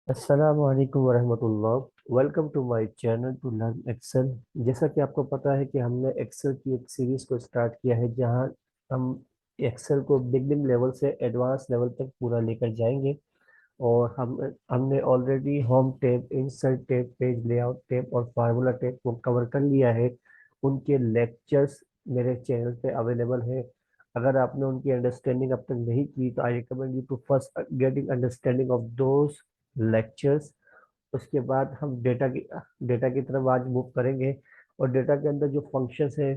अस्सलामु अलैकुम वरहमतुल्लाह। Welcome to my channel to learn Excel. जैसा कि आपको पता है कि हमने एक्सेल की एक सीरीज को स्टार्ट किया है, जहां हम एक्सेल को बिगनिंग लेवल से एडवांस लेवल तक पूरा लेकर जाएंगे। और हमने already home tab, insert tab, page layout tab और फार्मूला टैब को कवर कर लिया है। उनके लेक्चर्स मेरे चैनल पे अवेलेबल है। अगर आपने उनकी अंडरस्टैंडिंग अब तक नहीं की तो I recommend you to first getting understanding of those lectures. उसके बाद हम डेटा की तरफ आज मूव करेंगे। और डेटा के अंदर जो फंक्शंस है,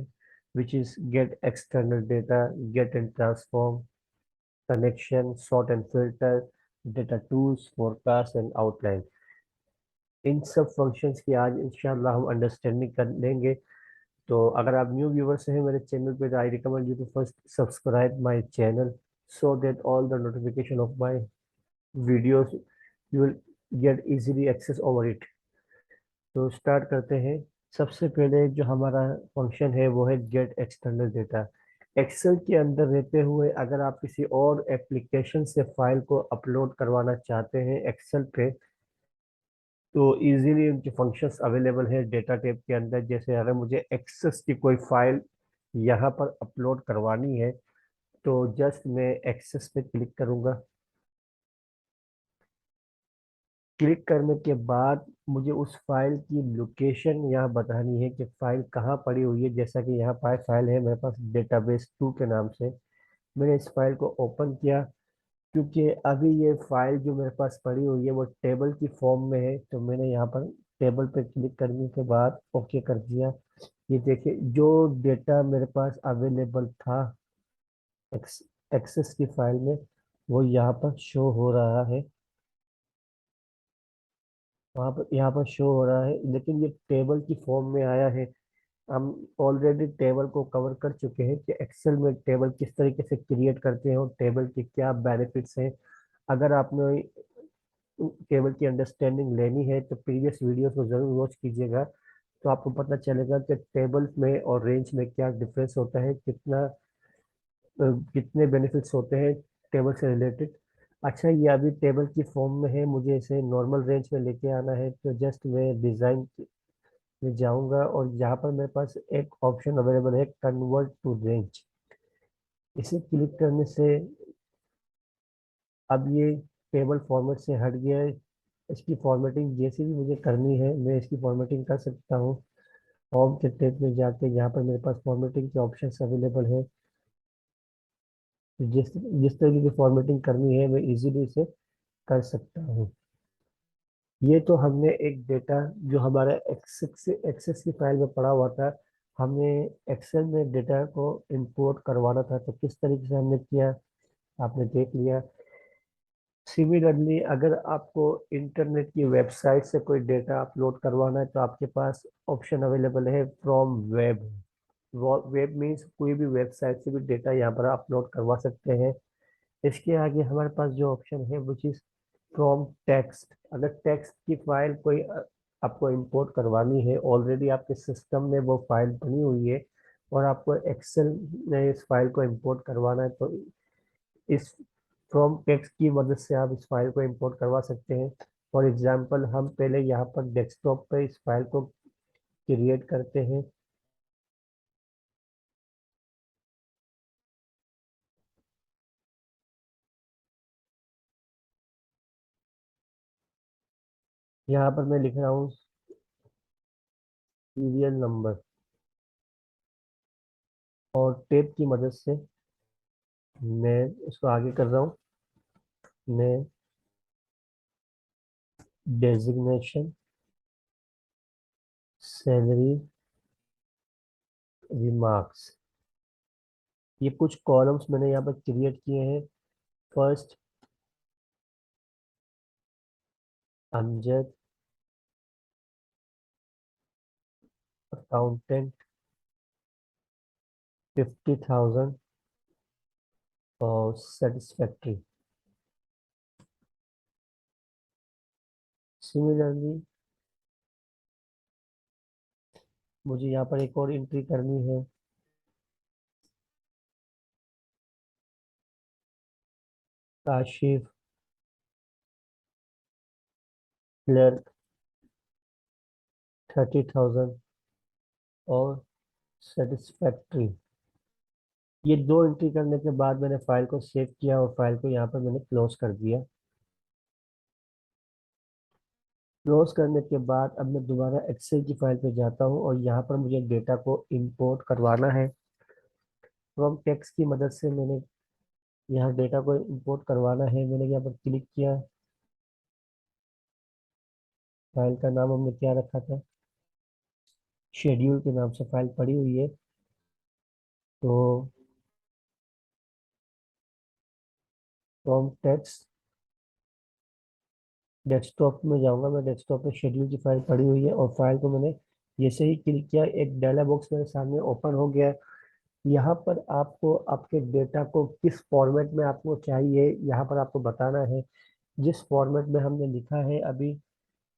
which is get external data, get and transform, connection, sort and filter, data tools, forecast and outline, इन सब फंक्शंस की आज इंशाल्लाह हम अंडरस्टैंडिंग कर लेंगे। तो अगर आप न्यू व्यूवर्स हैं मेरे चैनल पे, तो I recommend you to first subscribe my channel so that all the notification of my videos you will get easily access over it. तो स्टार्ट करते हैं। सबसे पहले जो हमारा फंक्शन है वो है गेट एक्सटर्नल डेटा। एक्सेल के अंदर रहते हुए अगर आप किसी और एप्लीकेशन से फाइल को अपलोड करवाना चाहते हैं एक्सेल पे, तो इजीली उनके फंक्शंस अवेलेबल है डेटा टाइप के अंदर। जैसे अगर मुझे एक्सेस की कोई फाइल यहाँ पर अपलोड करवानी है, तो जस्ट मैं एक्सेस पे क्लिक करूँगा। क्लिक करने के बाद मुझे उस फाइल की लोकेशन यहाँ बतानी है कि फाइल कहाँ पड़ी हुई है। जैसा कि यहाँ पर फाइल है मेरे पास डेटाबेस 2 के नाम से। मैंने इस फाइल को ओपन किया। क्योंकि अभी ये फाइल जो मेरे पास पड़ी हुई है वो टेबल की फॉर्म में है, तो मैंने यहाँ पर टेबल पे क्लिक करने के बाद ओके कर दिया। ये देखिए, जो डेटा मेरे पास अवेलेबल था एक्स, एक्सेस की फाइल में, वो यहाँ पर शो हो रहा है। वहाँ पर यहाँ पर शो हो रहा है, लेकिन ये टेबल की फॉर्म में आया है। हम ऑलरेडी टेबल को कवर कर चुके हैं कि एक्सेल में टेबल किस तरीके से क्रिएट करते हैं और टेबल के क्या बेनिफिट्स हैं। अगर आपने टेबल की अंडरस्टैंडिंग लेनी है तो प्रीवियस वीडियोस को जरूर वॉच कीजिएगा। तो आपको पता चलेगा कि टेबल में और रेंज में क्या डिफरेंस होता है, कितने बेनिफिट्स होते हैं टेबल से रिलेटेड। अच्छा, ये अभी टेबल की फॉर्म में है, मुझे इसे नॉर्मल रेंज में लेके आना है। तो जस्ट मैं डिज़ाइन में जाऊंगा और यहाँ पर मेरे पास एक ऑप्शन अवेलेबल है, कन्वर्ट टू रेंज। इसे क्लिक करने से अब ये टेबल फॉर्मेट से हट गया है। इसकी फॉर्मेटिंग जैसी भी मुझे करनी है मैं इसकी फॉर्मेटिंग कर सकता हूँ। होम के टैब में जाके यहाँ पर मेरे पास फॉर्मेटिंग के ऑप्शंस अवेलेबल है। जिस जिस तरीके की फॉर्मेटिंग करनी है मैं इजीली इसे कर सकता हूँ। ये तो हमने एक डेटा जो हमारा एक्सेस की फाइल में पड़ा हुआ था, हमने एक्सेल में डेटा को इंपोर्ट करवाना था, तो किस तरीके से हमने किया आपने देख लिया। सिमिलरली अगर आपको इंटरनेट की वेबसाइट से कोई डेटा अपलोड करवाना है, तो आपके पास ऑप्शन अवेलेबल है फ्रॉम वेब। वेब मीन्स कोई भी वेबसाइट से भी डेटा यहाँ पर अपलोड करवा सकते हैं। इसके आगे हमारे पास जो ऑप्शन है विच इज फ्रॉम टेक्स्ट। अगर टेक्स्ट की फाइल कोई आपको इंपोर्ट करवानी है, ऑलरेडी आपके सिस्टम में वो फाइल बनी हुई है और आपको एक्सेल में इस फाइल को इंपोर्ट करवाना है, तो इस फ्रॉम टेक्स्ट की मदद से आप इस फाइल को इंपोर्ट करवा सकते हैं। फॉर एग्जांपल हम पहले यहाँ पर डेस्कटॉप पे इस फाइल को क्रिएट करते हैं। यहाँ पर मैं लिख रहा हूँ सीरियल नंबर, और टेप की मदद से मैं इसको आगे कर रहा हूँ। मैं डेजिग्नेशन, सैलरी, रिमार्क्स, ये कुछ कॉलम्स मैंने यहाँ पर क्रिएट किए हैं। फर्स्ट, अमजद, अकाउंटेंट, 50,000 और सेटिस्फैक्ट्री। सिमिलरली मुझे यहाँ पर एक और एंट्री करनी है। काशिफ, क्लर्क 30,000 और सेटिस्फैक्ट्री। ये दो एंट्री करने के बाद मैंने फाइल को सेव किया और फाइल को यहाँ पर मैंने क्लोज कर दिया। क्लोज करने के बाद अब मैं दोबारा एक्सेल की फाइल पे जाता हूँ और यहाँ पर मुझे डेटा को इंपोर्ट करवाना है। फ्रॉम टेक्स्ट की मदद से मैंने यहाँ डेटा को इंपोर्ट करवाना है। मैंने यहाँ पर क्लिक किया। फाइल का नाम हमने क्या रखा था, शेड्यूल के नाम से फाइल पड़ी हुई है। तो फ्रॉम टेक्स्ट डेस्कटॉप में जाऊंगा। मैं डेस्कटॉप पे शेड्यूल की फाइल पड़ी हुई है और फाइल को मैंने जैसे ही क्लिक किया एक डायलॉग बॉक्स मेरे सामने ओपन हो गया। यहाँ पर आपको आपके डेटा को किस फॉर्मेट में आपको चाहिए यहाँ पर आपको बताना है। जिस फॉर्मेट में हमने लिखा है अभी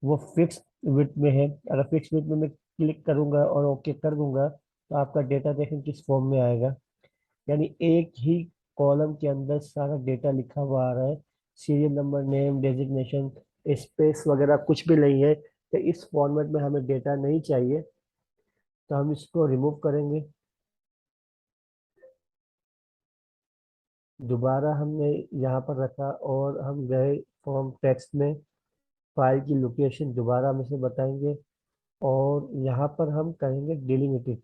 वो फिक्स विड्थ में है। अगर फिक्स विड्थ में मैं क्लिक करूंगा और ओके कर दूंगा तो आपका डेटा देखें किस फॉर्म में आएगा। यानी एक ही कॉलम के अंदर सारा डेटा लिखा हुआ आ रहा है। Serial number, name, designation, space वगैरह कुछ भी नहीं है। तो इस फॉर्मेट में हमें डेटा नहीं चाहिए, तो हम इसको रिमूव करेंगे। दोबारा हमने यहाँ पर रखा और हम गए फॉर्म टेक्स्ट में। फाइल की लोकेशन दोबारा हम इसे बताएंगे और यहाँ पर हम करेंगे डिलीमिटेड।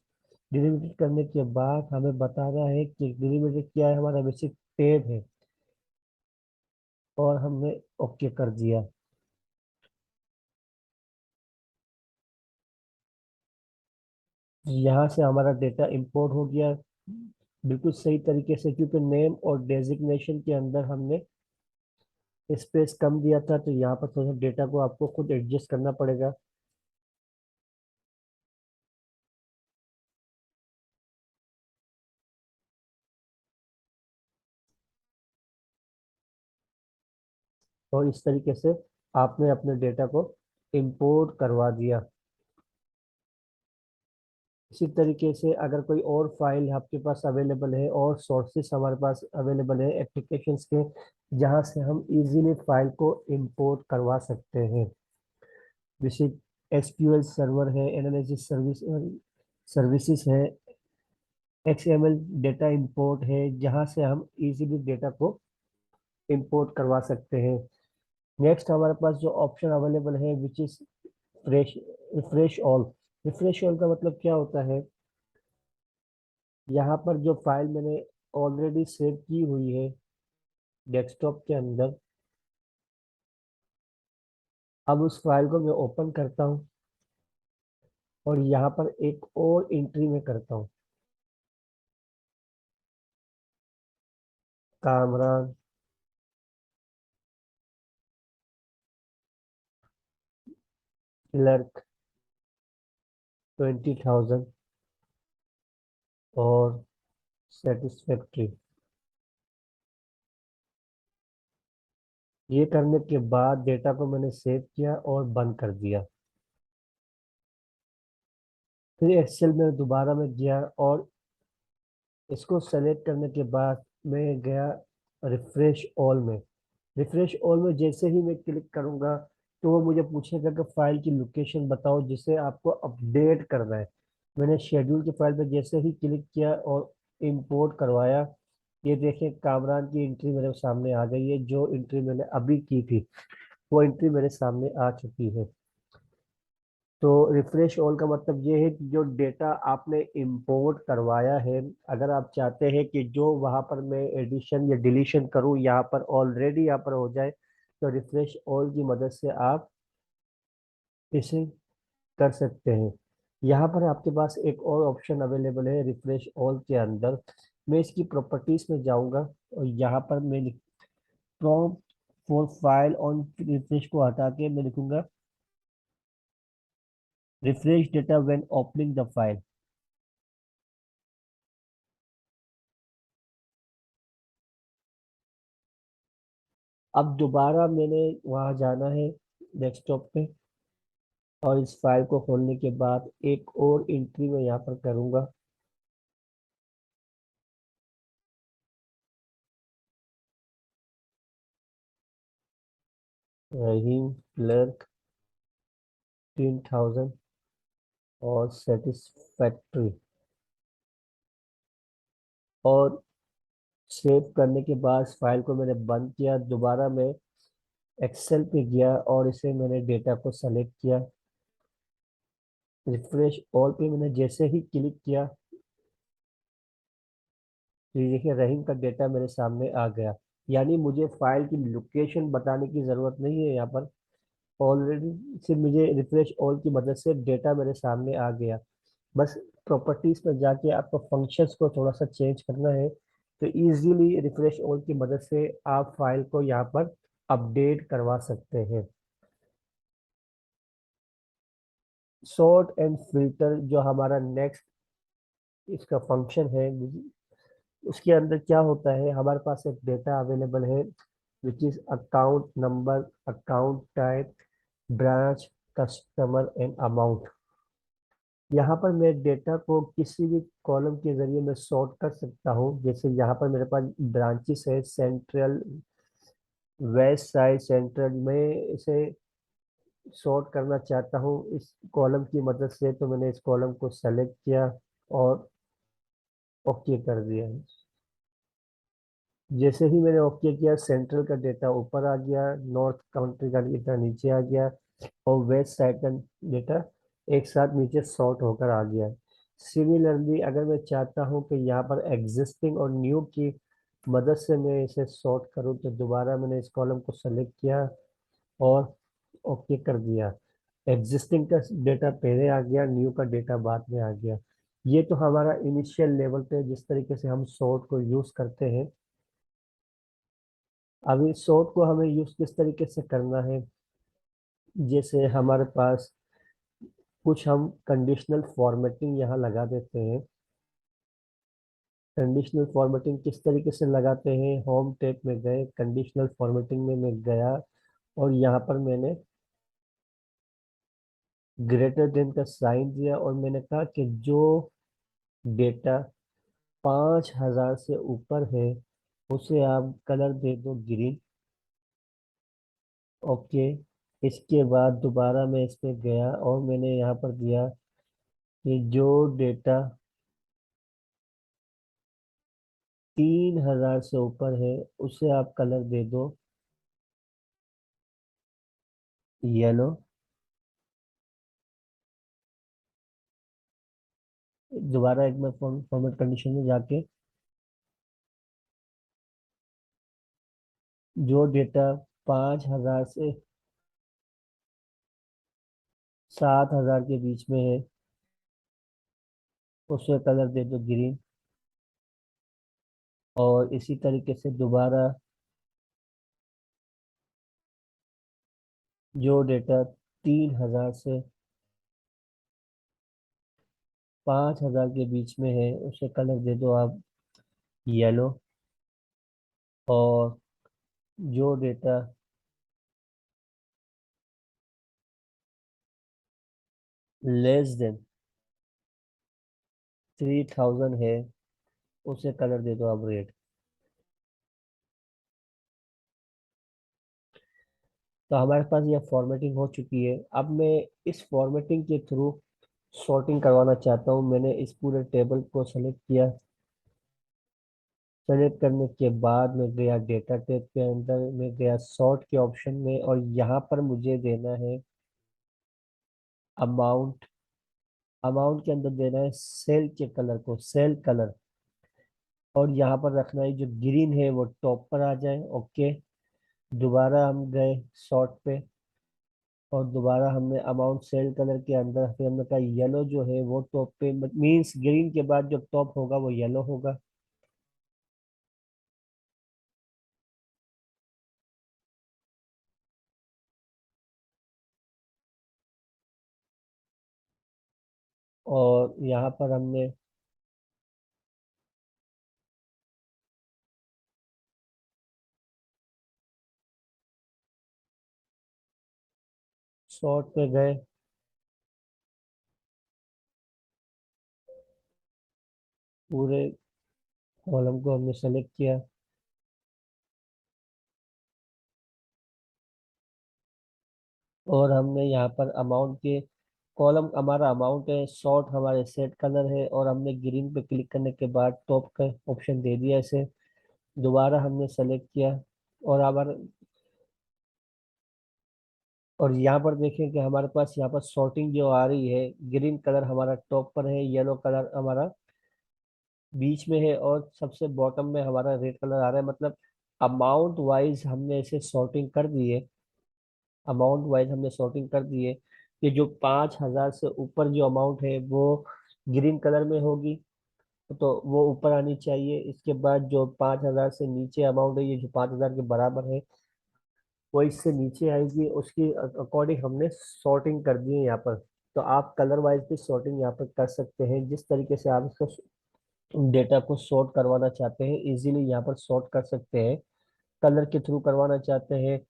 डिलीमिटेड करने के बाद हमें बताना है कि डिलीमिटेड क्या है, हमारा बेसिक टेब है और हमने ओके कर दिया। यहाँ से हमारा डेटा इंपोर्ट हो गया बिल्कुल सही तरीके से, क्योंकि नेम और डेजिग्नेशन के अंदर हमने स्पेस कम दिया था। तो यहाँ पर थोड़ा सा डेटा को आपको खुद एडजस्ट करना पड़ेगा। और इस तरीके से आपने अपने डेटा को इंपोर्ट करवा दिया। इसी तरीके से अगर कोई और फाइल आपके पास अवेलेबल है और सोर्सेस हमारे पास अवेलेबल है एप्लीकेशंस के, जहाँ से हम इजीली फाइल को इंपोर्ट करवा सकते हैं। जैसे एसक्यूएल सर्वर है, एनालिसिस सर्विसेज है, एक्सएमएल डेटा इंपोर्ट है, जहाँ से हम इजीली डेटा को इंपोर्ट करवा सकते हैं। नेक्स्ट हमारे पास जो ऑप्शन अवेलेबल है which is fresh refresh all. Refresh all का मतलब क्या होता है, यहाँ पर जो फाइल मैंने ऑलरेडी सेव की हुई है डेस्कटॉप के अंदर, अब उस फाइल को मैं ओपन करता हूँ और यहाँ पर एक और एंट्री में करता हूँ, कामरान क्लर्क 20,000 और सेटिस्फैक्ट्री। ये करने के बाद डेटा को मैंने सेव किया और बंद कर दिया। फिर एक्सेल में दोबारा मैं गया और इसको सेलेक्ट करने के बाद मैं गया रिफ्रेश ऑल में। रिफ्रेश ऑल में जैसे ही मैं क्लिक करूंगा तो वो मुझे पूछेगा कि फाइल की लोकेशन बताओ जिसे आपको अपडेट करना है। मैंने शेड्यूल की फाइल पे जैसे ही क्लिक किया और इंपोर्ट करवाया, ये देखिए कामरान की एंट्री मेरे सामने आ गई है। जो एंट्री मैंने अभी की थी वो एंट्री मेरे सामने आ चुकी है। तो रिफ्रेश ऑल का मतलब ये है कि जो डेटा आपने इंपोर्ट करवाया है, अगर आप चाहते हैं कि जो वहां पर मैं एडिशन या डिलीशन करूं यहाँ पर ऑलरेडी यहाँ पर हो जाए, तो रिफ्रेश ऑल की मदद से आप इसे कर सकते हैं। यहाँ पर आपके पास एक और ऑप्शन अवेलेबल है रिफ्रेश ऑल के अंदर। मैं इसकी प्रॉपर्टीज में जाऊंगा और यहाँ पर मैं prompt for file on refresh को हटा के मैं लिखूंगा refresh data when opening the file. अब दोबारा मैंने वहाँ जाना है डेस्कटॉप पे और इस फाइल को खोलने के बाद एक और एंट्री में यहाँ पर करूँगा, रहीम क्लर्क 15,000 और सेटिस्फैक्ट्री। और सेव करने के बाद फाइल को मैंने बंद किया। दोबारा मैं एक्सेल पे गया और इसे मैंने डेटा को सेलेक्ट किया। रिफ्रेश ऑल पे मैंने जैसे ही क्लिक किया तो ये देखिए रहीम का डेटा मेरे सामने आ गया। यानी मुझे फाइल की लोकेशन बताने की ज़रूरत नहीं है यहाँ पर। ऑलरेडी सिर्फ मुझे रिफ्रेश ऑल की मदद से डेटा मेरे सामने आ गया। बस प्रॉपर्टीज में जाके आपको फंक्शंस को थोड़ा सा चेंज करना है, तो इजीली रिफ्रेश ऑल की मदद से आप फाइल को यहाँ पर अपडेट करवा सकते हैं। सॉर्ट एंड फिल्टर जो हमारा नेक्स्ट इसका फंक्शन है, उसके अंदर क्या होता है, हमारे पास एक डेटा अवेलेबल है which is account number, account type, branch, customer and amount. यहाँ पर मैं डेटा को किसी भी कॉलम के जरिए मैं सॉर्ट कर सकता हूँ। जैसे यहाँ पर मेरे पास ब्रांचेस है, सेंट्रल, वेस्ट साइड, सेंट्रल। मैं इसे सॉर्ट करना चाहता हूँ इस कॉलम की मदद से, तो मैंने इस कॉलम को सेलेक्ट किया और ओके कर दिया। जैसे ही मैंने ओके किया, सेंट्रल का डेटा ऊपर आ गया, नॉर्थ काउंट्री का डेटा नीचे आ गया और वेस्ट साइड का डेटा एक साथ नीचे सॉर्ट होकर आ गया। सिमिलरली अगर मैं चाहता हूँ कि यहाँ पर एग्जिस्टिंग और न्यू की मदद से मैं इसे सॉर्ट करूँ, तो दोबारा मैंने इस कॉलम को सेलेक्ट किया और ओके कर दिया। एग्जिस्टिंग का डेटा पहले आ गया, न्यू का डेटा बाद में आ गया। ये तो हमारा इनिशियल लेवल पे जिस तरीके से हम सॉर्ट को यूज करते हैं। अभी सॉर्ट को हमें यूज किस तरीके से करना है, जैसे हमारे पास कुछ हम कंडीशनल फॉर्मेटिंग यहाँ लगा देते हैं। कंडीशनल फॉर्मेटिंग किस तरीके से लगाते हैं, होम टैब में गए, कंडीशनल फॉर्मेटिंग में मैं गया और यहाँ पर मैंने ग्रेटर देन का साइन दिया और मैंने कहा कि जो डेटा 5,000 से ऊपर है उसे आप कलर दे दो ग्रीन। ओके। इसके बाद दोबारा मैं इस पे गया और मैंने यहाँ पर दिया कि जो डेटा 3,000 से ऊपर है उसे आप कलर दे दो येलो। दोबारा एक मैं फॉर्मेट कंडीशन में जाके जो डेटा 5,000 से 7,000 के बीच में है उसे कलर दे दो ग्रीन। और इसी तरीके से दोबारा जो डेटा 3,000 से 5,000 के बीच में है उसे कलर दे दो आप येलो। और जो डेटा लेस देन 3,000 है उसे कलर दे दो आप रेड। तो हमारे पास यह फॉर्मेटिंग हो चुकी है। अब मैं इस फॉर्मेटिंग के थ्रू सॉर्टिंग करवाना चाहता हूँ। मैंने इस पूरे टेबल को सेलेक्ट किया। सेलेक्ट करने के बाद मैं गया डेटा टैब के अंदर, मैं गया सॉर्ट के ऑप्शन में और यहाँ पर मुझे देना है अमाउंट। अमाउंट के अंदर देना है सेल के कलर को, सेल कलर। और यहाँ पर रखना है जो ग्रीन है वो टॉप पर आ जाए। ओके। दोबारा हम गए सॉर्ट पे और दोबारा हमने अमाउंट सेल कलर के अंदर फिर हमने कहा येलो जो है वो टॉप पे, मीन्स ग्रीन के बाद जो टॉप होगा वो येलो होगा। और यहाँ पर हमने सॉर्ट पे गए, पूरे कॉलम को हमने सेलेक्ट किया। और हमने यहाँ पर अमाउंट के कॉलम, हमारा अमाउंट है, सॉर्ट हमारे सेट कलर है, और हमने ग्रीन पे क्लिक करने के बाद टॉप का ऑप्शन दे दिया इसे। दोबारा हमने सेलेक्ट किया, और हमारा, और यहाँ पर देखें कि हमारे पास यहाँ पर सॉर्टिंग जो आ रही है, ग्रीन कलर हमारा टॉप पर है, येलो कलर हमारा बीच में है, और सबसे बॉटम में हमारा रेड कलर आ रहा है। मतलब अमाउंट वाइज हमने इसे सॉर्टिंग कर दी है। अमाउंट वाइज हमने सॉर्टिंग कर दी है कि जो 5,000 से ऊपर जो अमाउंट है वो ग्रीन कलर में होगी, तो वो ऊपर आनी चाहिए। इसके बाद जो 5,000 से नीचे अमाउंट है, ये जो 5,000 के बराबर है, वो इससे नीचे आएगी। उसकी अकॉर्डिंग हमने सॉर्टिंग कर दी है यहाँ पर। तो आप कलर वाइज भी सॉर्टिंग यहाँ पर कर सकते हैं, जिस तरीके से आप इसको डेटा को सॉर्ट करवाना चाहते हैं, इजीली यहाँ पर सॉर्ट कर सकते हैं। कलर के थ्रू करवाना चाहते हैं,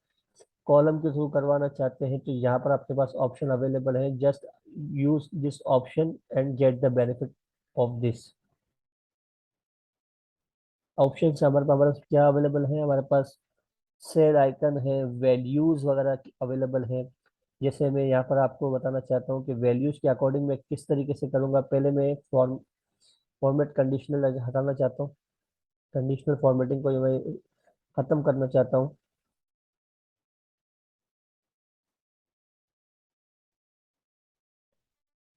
कॉलम के थ्रू करवाना चाहते हैं, तो यहाँ पर आपके पास ऑप्शन अवेलेबल है। Just use this option and get the benefit of this option. से हमारे पास क्या अवेलेबल है, हमारे पास शेयर आइकन है, वैल्यूज वगैरह अवेलेबल है। जैसे मैं यहाँ पर आपको बताना चाहता हूँ कि वैल्यूज के अकॉर्डिंग मैं किस तरीके से करूँगा। पहले मैं फॉर्मेट कंडीशनल हटाना चाहता हूँ, कंडीशनल फॉर्मेटिंग को मैं खत्म करना चाहता हूँ।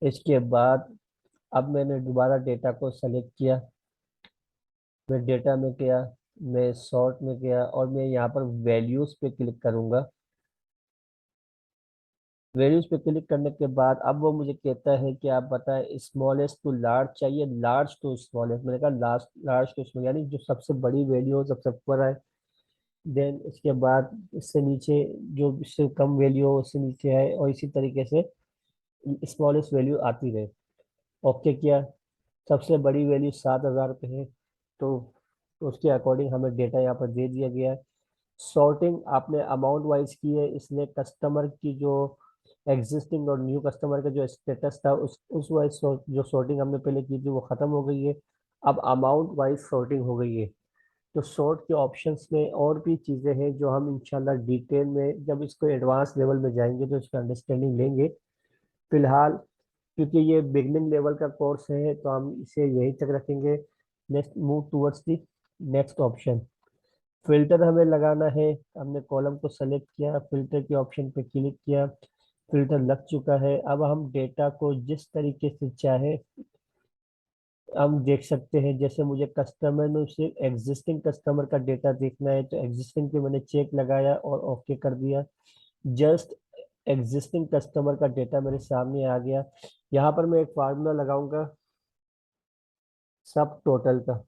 इसके बाद अब मैंने दोबारा डेटा को सेलेक्ट किया, मैं डेटा में गया, मैं सॉर्ट में गया, और मैं यहाँ पर वैल्यूज पे क्लिक करूंगा। वैल्यूज पे क्लिक करने के बाद अब वो मुझे कहता है कि आप बताएं स्मॉलेस्ट टू लार्ज चाहिए, लार्ज टू स्मॉलेस्ट। मैंने कहा लार्ज लार्ज टू स्मॉल, यानी जो सबसे बड़ी वैल्यू हो सबसे ऊपर आए। देन इसके बाद इससे नीचे, जो इससे कम वैल्यू हो उससे नीचे आए, और इसी तरीके से स्मॉलेस्ट वैल्यू आती रहे। ओके किया। सबसे बड़ी वैल्यू 7,000 पे है, तो उसके अकॉर्डिंग हमें डेटा यहाँ पर दे दिया गया है। सॉर्टिंग आपने अमाउंट वाइज की है, इसलिए कस्टमर की जो एग्जिस्टिंग और न्यू कस्टमर का जो स्टेटस था, उस वाइज जो सॉर्टिंग हमने पहले की थी वो खत्म हो गई है। अब अमाउंट वाइज सॉर्टिंग हो गई है। तो सॉर्ट के ऑप्शंस में और भी चीज़ें हैं जो हम इंशाल्लाह डिटेल में जब इसको एडवांस लेवल में जाएंगे तो इसका अंडरस्टैंडिंग लेंगे। फिलहाल क्योंकि ये बिगनिंग लेवल का कोर्स है तो हम इसे यहीं तक रखेंगे। Next move towards the next option. Filter हमें लगाना है। हमने कॉलम को सेलेक्ट किया, फिल्टर के ऑप्शन पे क्लिक किया, फिल्टर लग चुका है। अब हम डेटा को जिस तरीके से चाहे हम देख सकते हैं। जैसे मुझे कस्टमर में से एग्जिस्टिंग कस्टमर का डेटा देखना है, तो एग्जिस्टिंग पे मैंने चेक लगाया और ओके कर दिया। जस्ट एग्जिस्टिंग कस्टमर का डेटा मेरे सामने आ गया। यहाँ पर मैं एक फार्मूला लगाऊंगा सब टोटल का।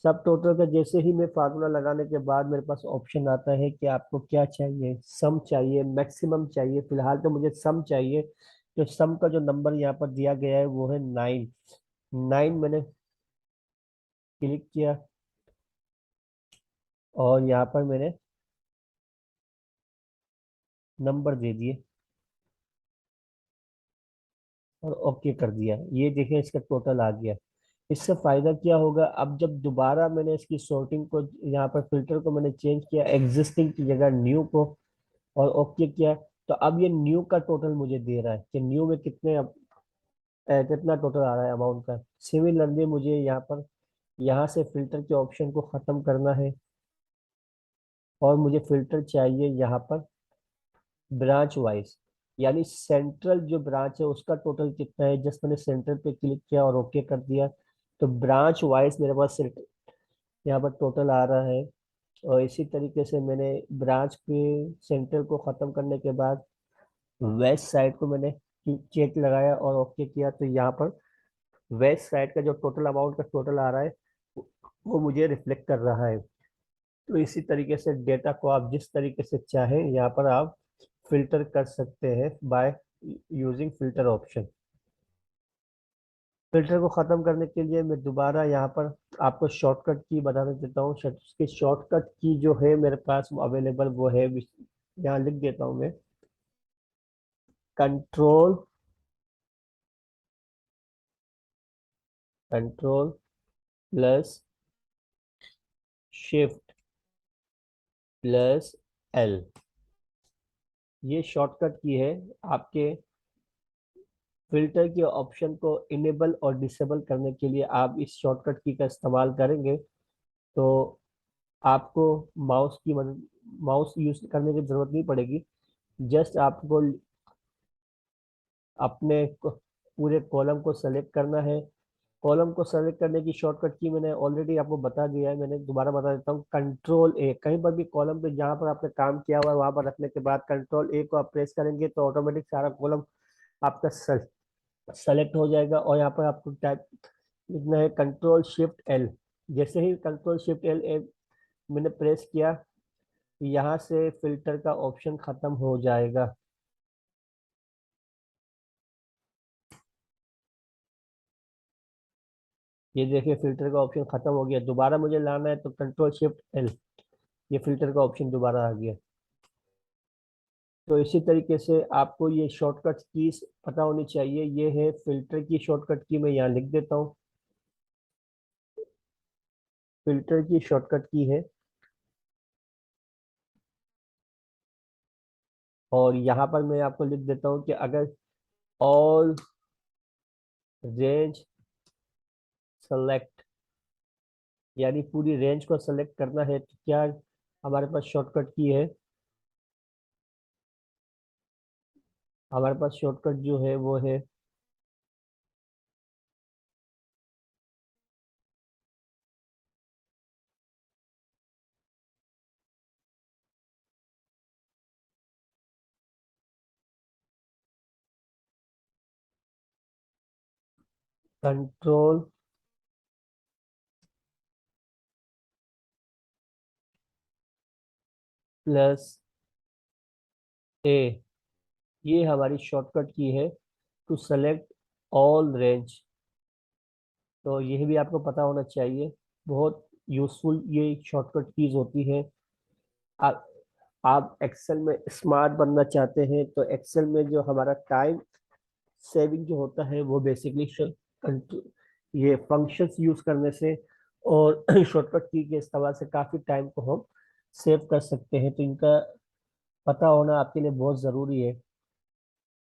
सब टोटल का जैसे ही मैं फार्मूला लगाने के बाद मेरे पास ऑप्शन आता है कि आपको क्या चाहिए, सम चाहिए, मैक्सिमम चाहिए। फिलहाल तो मुझे सम चाहिए। तो सम का जो नंबर यहाँ पर दिया गया है वो है 9। 9 मैंने क्लिक किया, और यहाँ पर मैंने नंबर दे दिए और ओके कर दिया। ये देखिए इसका टोटल आ गया। इससे फायदा क्या होगा, अब जब दोबारा मैंने इसकी सॉर्टिंग को, यहाँ पर फिल्टर को मैंने चेंज किया, एग्जिस्टिंग की जगह न्यू को, और ओके किया, तो अब ये न्यू का टोटल मुझे दे रहा है कि न्यू में कितना टोटल आ रहा है अमाउंट का। सिमिलरली मुझे यहाँ पर, यहाँ से फिल्टर के ऑप्शन को खत्म करना है, और मुझे फिल्टर चाहिए यहाँ पर ब्रांच वाइज, यानी सेंट्रल जो ब्रांच है उसका टोटल कितना है। जस्ट मैंने सेंट्रल पे क्लिक किया और ओके कर दिया, तो ब्रांच वाइज मेरे पास यहाँ पर टोटल आ रहा है। और इसी तरीके से मैंने ब्रांच के सेंटर को ख़त्म करने के बाद वेस्ट साइड को मैंने चेक लगाया और ओके किया, तो यहाँ पर वेस्ट साइड का जो टोटल अमाउंट का टोटल आ रहा है वो मुझे रिफ्लेक्ट कर रहा है। तो इसी तरीके से डेटा को आप जिस तरीके से चाहें यहाँ पर आप फिल्टर कर सकते हैं by using filter option. Filter को ख़त्म करने के लिए मैं दोबारा यहाँ पर आपको शॉर्टकट की बताना देता हूँ। उसकी शॉर्टकट की जो है मेरे पास अवेलेबल वो है, यहाँ लिख देता हूँ मैं। Control, control plus shift plus L. ये शॉर्टकट की है आपके फिल्टर के ऑप्शन को इनेबल और डिसेबल करने के लिए। आप इस शॉर्टकट की का इस्तेमाल करेंगे तो आपको माउस की मदद माउस यूज करने की जरूरत नहीं पड़ेगी। जस्ट आपको अपने पूरे कॉलम को सेलेक्ट करना है। कॉलम को सेलेक्ट करने की शॉर्टकट की मैंने ऑलरेडी आपको बता दिया है, मैंने दोबारा बता देता हूँ। कंट्रोल ए, कहीं पर भी कॉलम पे जहाँ पर आपने काम किया हुआ है वहां पर रखने के बाद कंट्रोल ए को आप प्रेस करेंगे तो ऑटोमेटिक सारा कॉलम आपका सेलेक्ट हो जाएगा। और यहाँ पर आपको टाइप लिखना है कंट्रोल शिफ्ट एल। जैसे ही कंट्रोल शिफ्ट एल मैंने प्रेस किया, यहाँ से फिल्टर का ऑप्शन खत्म हो जाएगा। ये देखिए फिल्टर का ऑप्शन खत्म हो गया। दोबारा मुझे लाना है तो कंट्रोल शिफ्ट एल, ये फिल्टर का ऑप्शन दोबारा आ गया। तो इसी तरीके से आपको ये शॉर्टकट कीज पता होनी चाहिए। ये है फिल्टर की शॉर्टकट की, मैं यहाँ लिख देता हूँ। फिल्टर की शॉर्टकट की है, और यहाँ पर मैं आपको लिख देता हूँ कि अगर ऑल रेंज सेलेक्ट, यानी पूरी रेंज को सेलेक्ट करना है तो क्या हमारे पास शॉर्टकट की है। हमारे पास शॉर्टकट जो है वो है कंट्रोल प्लस ए। ये हमारी शॉर्टकट की है टू सेलेक्ट ऑल रेंज। तो यह भी आपको पता होना चाहिए, बहुत यूजफुल ये शॉर्टकट कीज होती है। आप आप एक्सेल में स्मार्ट बनना चाहते हैं तो एक्सेल में जो हमारा टाइम सेविंग जो होता है वो बेसिकली ये फंक्शंस यूज करने से और शॉर्टकट की के इस्तेमाल से काफी टाइम को हम सेव कर सकते हैं। तो इनका पता होना आपके लिए बहुत जरूरी है।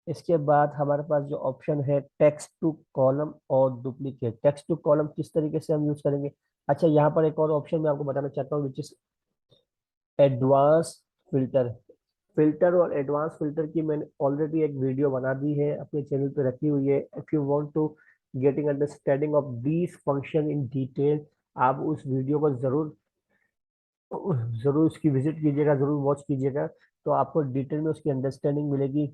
इसके बाद हमारे पास जो ऑप्शन है टेक्स्ट टू कॉलम और डुप्लीकेट। टेक्स्ट टू कॉलम किस तरीके से हम यूज करेंगे। अच्छा, यहाँ पर एक और ऑप्शन मैं आपको बताना चाहता हूँ which is advance filter. Filter और एडवांस फिल्टर की मैंने ऑलरेडी एक वीडियो बना दी है, अपने चैनल पे रखी हुई है। If you want to getting understanding of these function in detail, आप उस वीडियो को जरूर जरूर उसकी विजिट कीजिएगा, जरूर वॉच कीजिएगा, तो आपको डिटेल में उसकी अंडरस्टैंडिंग मिलेगी।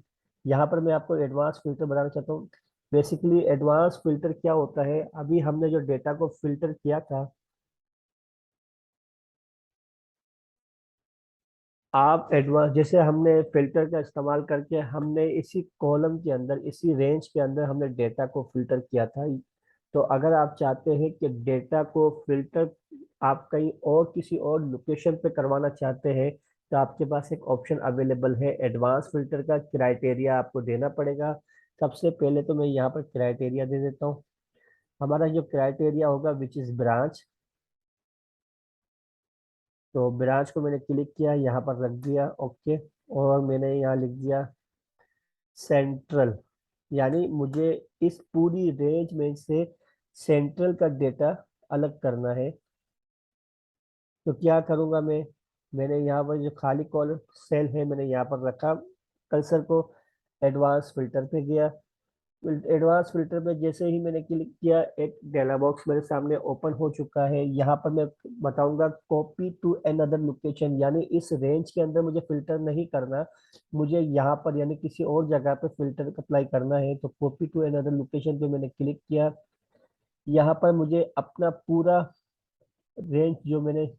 यहाँ पर मैं आपको एडवांस फिल्टर बताना चाहता हूँ। बेसिकली एडवांस फिल्टर क्या होता है, अभी हमने जो डेटा को फिल्टर किया था, आप एडवांस जैसे हमने फिल्टर का इस्तेमाल करके हमने इसी कॉलम के अंदर, इसी रेंज के अंदर हमने डेटा को फिल्टर किया था। तो अगर आप चाहते हैं कि डेटा को फिल्टर आप कहीं और किसी और लोकेशन पे करवाना चाहते हैं तो आपके पास एक ऑप्शन अवेलेबल है एडवांस फिल्टर का। क्राइटेरिया आपको देना पड़ेगा। सबसे पहले तो मैं यहाँ पर क्राइटेरिया दे देता हूँ। हमारा जो क्राइटेरिया होगा विच इज ब्रांच। तो ब्रांच को मैंने क्लिक किया, यहाँ पर रख दिया ओके। और मैंने यहाँ लिख दिया सेंट्रल, यानी मुझे इस पूरी रेंज में से सेंट्रल का डेटा अलग करना है। तो क्या करूंगा मैंने यहाँ पर जो खाली कॉलम सेल है मैंने यहाँ पर रखा कर्सर को, एडवांस फिल्टर पे गया। एडवांस फिल्टर पे जैसे ही मैंने क्लिक किया एक डायलॉग बॉक्स मेरे सामने ओपन हो चुका है। यहाँ पर मैं बताऊंगा कॉपी टू अनदर लोकेशन, यानी इस रेंज के अंदर मुझे फिल्टर नहीं करना, मुझे यहाँ पर यानी किसी और जगह पे फिल्टर अप्लाई करना है। तो कॉपी टू अनदर लोकेशन पे मैंने क्लिक किया। यहाँ पर मुझे अपना पूरा रेंज जो मैंने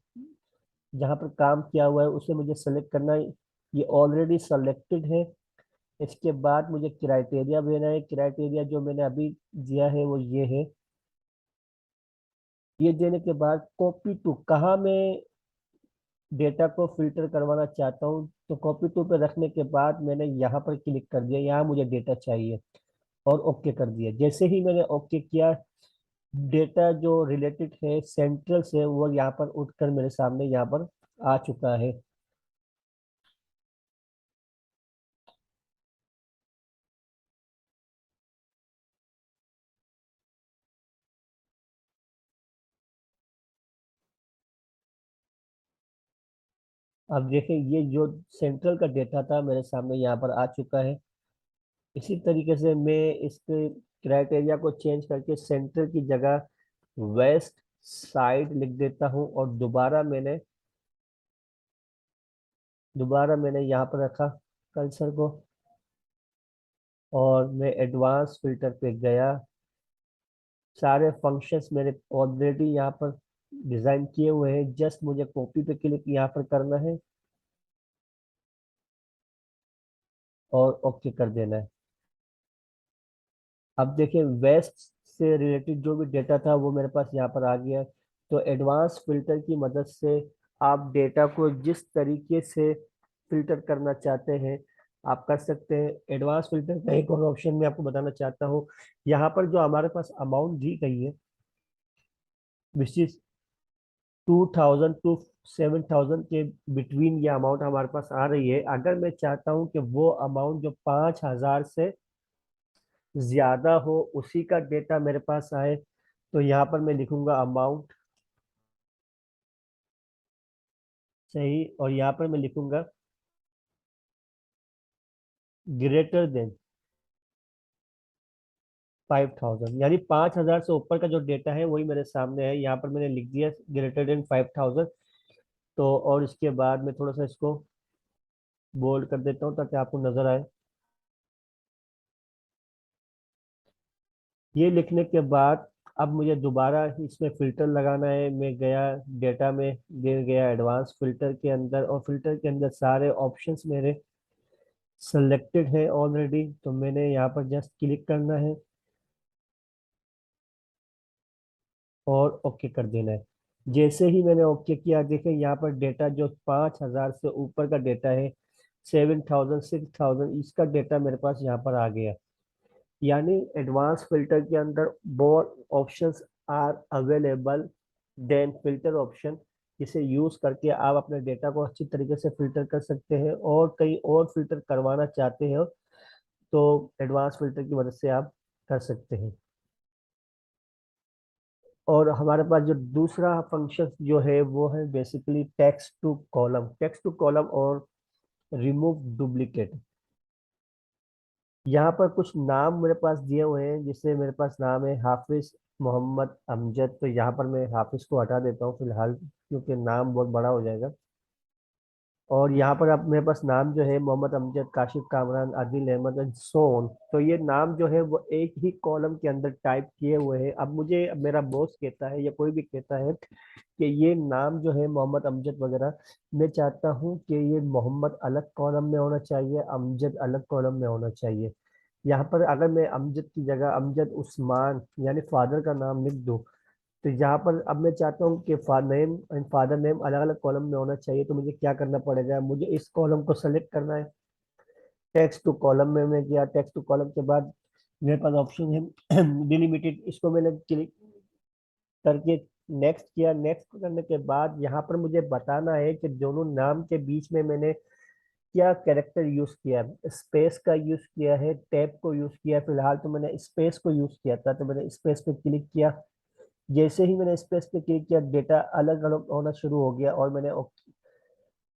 जहाँ पर काम किया हुआ है उसे मुझे सेलेक्ट करना है। ये ऑलरेडी सेलेक्टेड है। इसके बाद मुझे क्राइटेरिया देना है। क्राइटेरिया जो मैंने अभी दिया है वो ये है। ये देने के बाद कॉपी टू, कहाँ मैं डेटा को फिल्टर करवाना चाहता हूँ, तो कॉपी टू पे रखने के बाद मैंने यहाँ पर क्लिक कर दिया, यहाँ मुझे डेटा चाहिए और ओके कर दिया। जैसे ही मैंने ओके किया, डेटा जो रिलेटेड है सेंट्रल से वो यहाँ पर उठकर मेरे सामने यहाँ पर आ चुका है। अब देखें ये जो सेंट्रल का डेटा था मेरे सामने यहाँ पर आ चुका है। इसी तरीके से मैं इसके क्राइटेरिया को चेंज करके सेंटर की जगह वेस्ट साइड लिख देता हूँ, और दोबारा मैंने यहाँ पर रखा कर्सर को, और मैं एडवांस फिल्टर पे गया। सारे फंक्शंस मेरे ऑलरेडी यहाँ पर डिजाइन किए हुए हैं, जस्ट मुझे कॉपी पे क्लिक यहाँ पर करना है और ओके कर देना है। अब देखिए वेस्ट से रिलेटेड जो भी डेटा था वो मेरे पास यहाँ पर आ गया है। तो एडवांस फिल्टर की मदद से आप डेटा को जिस तरीके से फिल्टर करना चाहते हैं आप कर सकते हैं। एडवांस फिल्टर का एक और ऑप्शन मैं आपको बताना चाहता हूँ। यहाँ पर जो हमारे पास अमाउंट दी गई है विच इज 2000 टू 7000 के बिटवीन, ये अमाउंट हमारे पास आ रही है। अगर मैं चाहता हूँ कि वो अमाउंट जो 5000 से ज्यादा हो उसी का डेटा मेरे पास आए, तो यहाँ पर मैं लिखूंगा अमाउंट, सही, और यहाँ पर मैं लिखूंगा ग्रेटर देन 5000, यानी 5000 से ऊपर का जो डेटा है वही मेरे सामने है। यहाँ पर मैंने लिख दिया ग्रेटर देन 5000। तो और इसके बाद मैं थोड़ा सा इसको बोल्ड कर देता हूँ ताकि आपको नजर आए। ये लिखने के बाद अब मुझे दोबारा इसमें फिल्टर लगाना है। मैं गया डेटा में, गया एडवांस फिल्टर के अंदर, और फिल्टर के अंदर सारे ऑप्शंस मेरे सेलेक्टेड है ऑलरेडी। तो मैंने यहाँ पर जस्ट क्लिक करना है और ओके कर देना है। जैसे ही मैंने ओके किया, देखें यहाँ पर डेटा जो 5000 से ऊपर का डेटा है, 7000 6000, इसका डेटा मेरे पास यहाँ पर आ गया। यानी एडवांस फिल्टर के अंदर both options are available then filter option. इसे यूज करके आप अपने डेटा को अच्छी तरीके से फिल्टर कर सकते हैं, और कहीं और फिल्टर करवाना चाहते हो तो एडवांस फिल्टर की मदद से आप कर सकते हैं। और हमारे पास जो दूसरा फंक्शन जो है वो है बेसिकली टेक्स्ट टू कॉलम और रिमूव डुप्लीकेट। यहाँ पर कुछ नाम मेरे पास दिए हुए हैं, जिससे मेरे पास नाम है हाफिज मोहम्मद अमजद। तो यहाँ पर मैं हाफिज को हटा देता हूँ फिलहाल, क्योंकि नाम बहुत बड़ा हो जाएगा। और यहाँ पर अब मेरे पास नाम जो है मोहम्मद अमजद, काशिफ कामरान, आदिल अहमद एंड सोन, तो ये नाम जो है वो एक ही कॉलम के अंदर टाइप किए हुए हैं। अब मुझे, अब मेरा बॉस कहता है या कोई भी कहता है कि ये नाम जो है मोहम्मद अमजद वगैरह, मैं चाहता हूँ कि ये मोहम्मद अलग कॉलम में होना चाहिए, अमजद अलग कॉलम में होना चाहिए। यहाँ पर अगर मैं अमजद की जगह अमजद उस्मान यानी फादर का नाम लिख दूँ, तो यहाँ पर अब मैं चाहता हूँ कि नेम एंड फादर नेम अलग अलग कॉलम में होना चाहिए। तो मुझे क्या करना पड़ेगा, मुझे इस कॉलम को सेलेक्ट करना है। टेक्स्ट टू कॉलम में मैं गया, टेक्स्ट टू कॉलम के बाद मेरे पास ऑप्शन है डिलिमिटेड, इसको मैंने क्लिक करके नेक्स्ट किया। नेक्स्ट करने के बाद यहाँ पर मुझे बताना है कि दोनों नाम के बीच में मैंने क्या कैरेक्टर यूज किया है। स्पेस का यूज किया है, टैब को यूज किया है। फिलहाल तो मैंने स्पेस को यूज किया था, तो मैंने स्पेस पे क्लिक किया। जैसे ही मैंने स्पेस पे क्लिक किया डेटा अलग अलग होना शुरू हो गया, और मैंने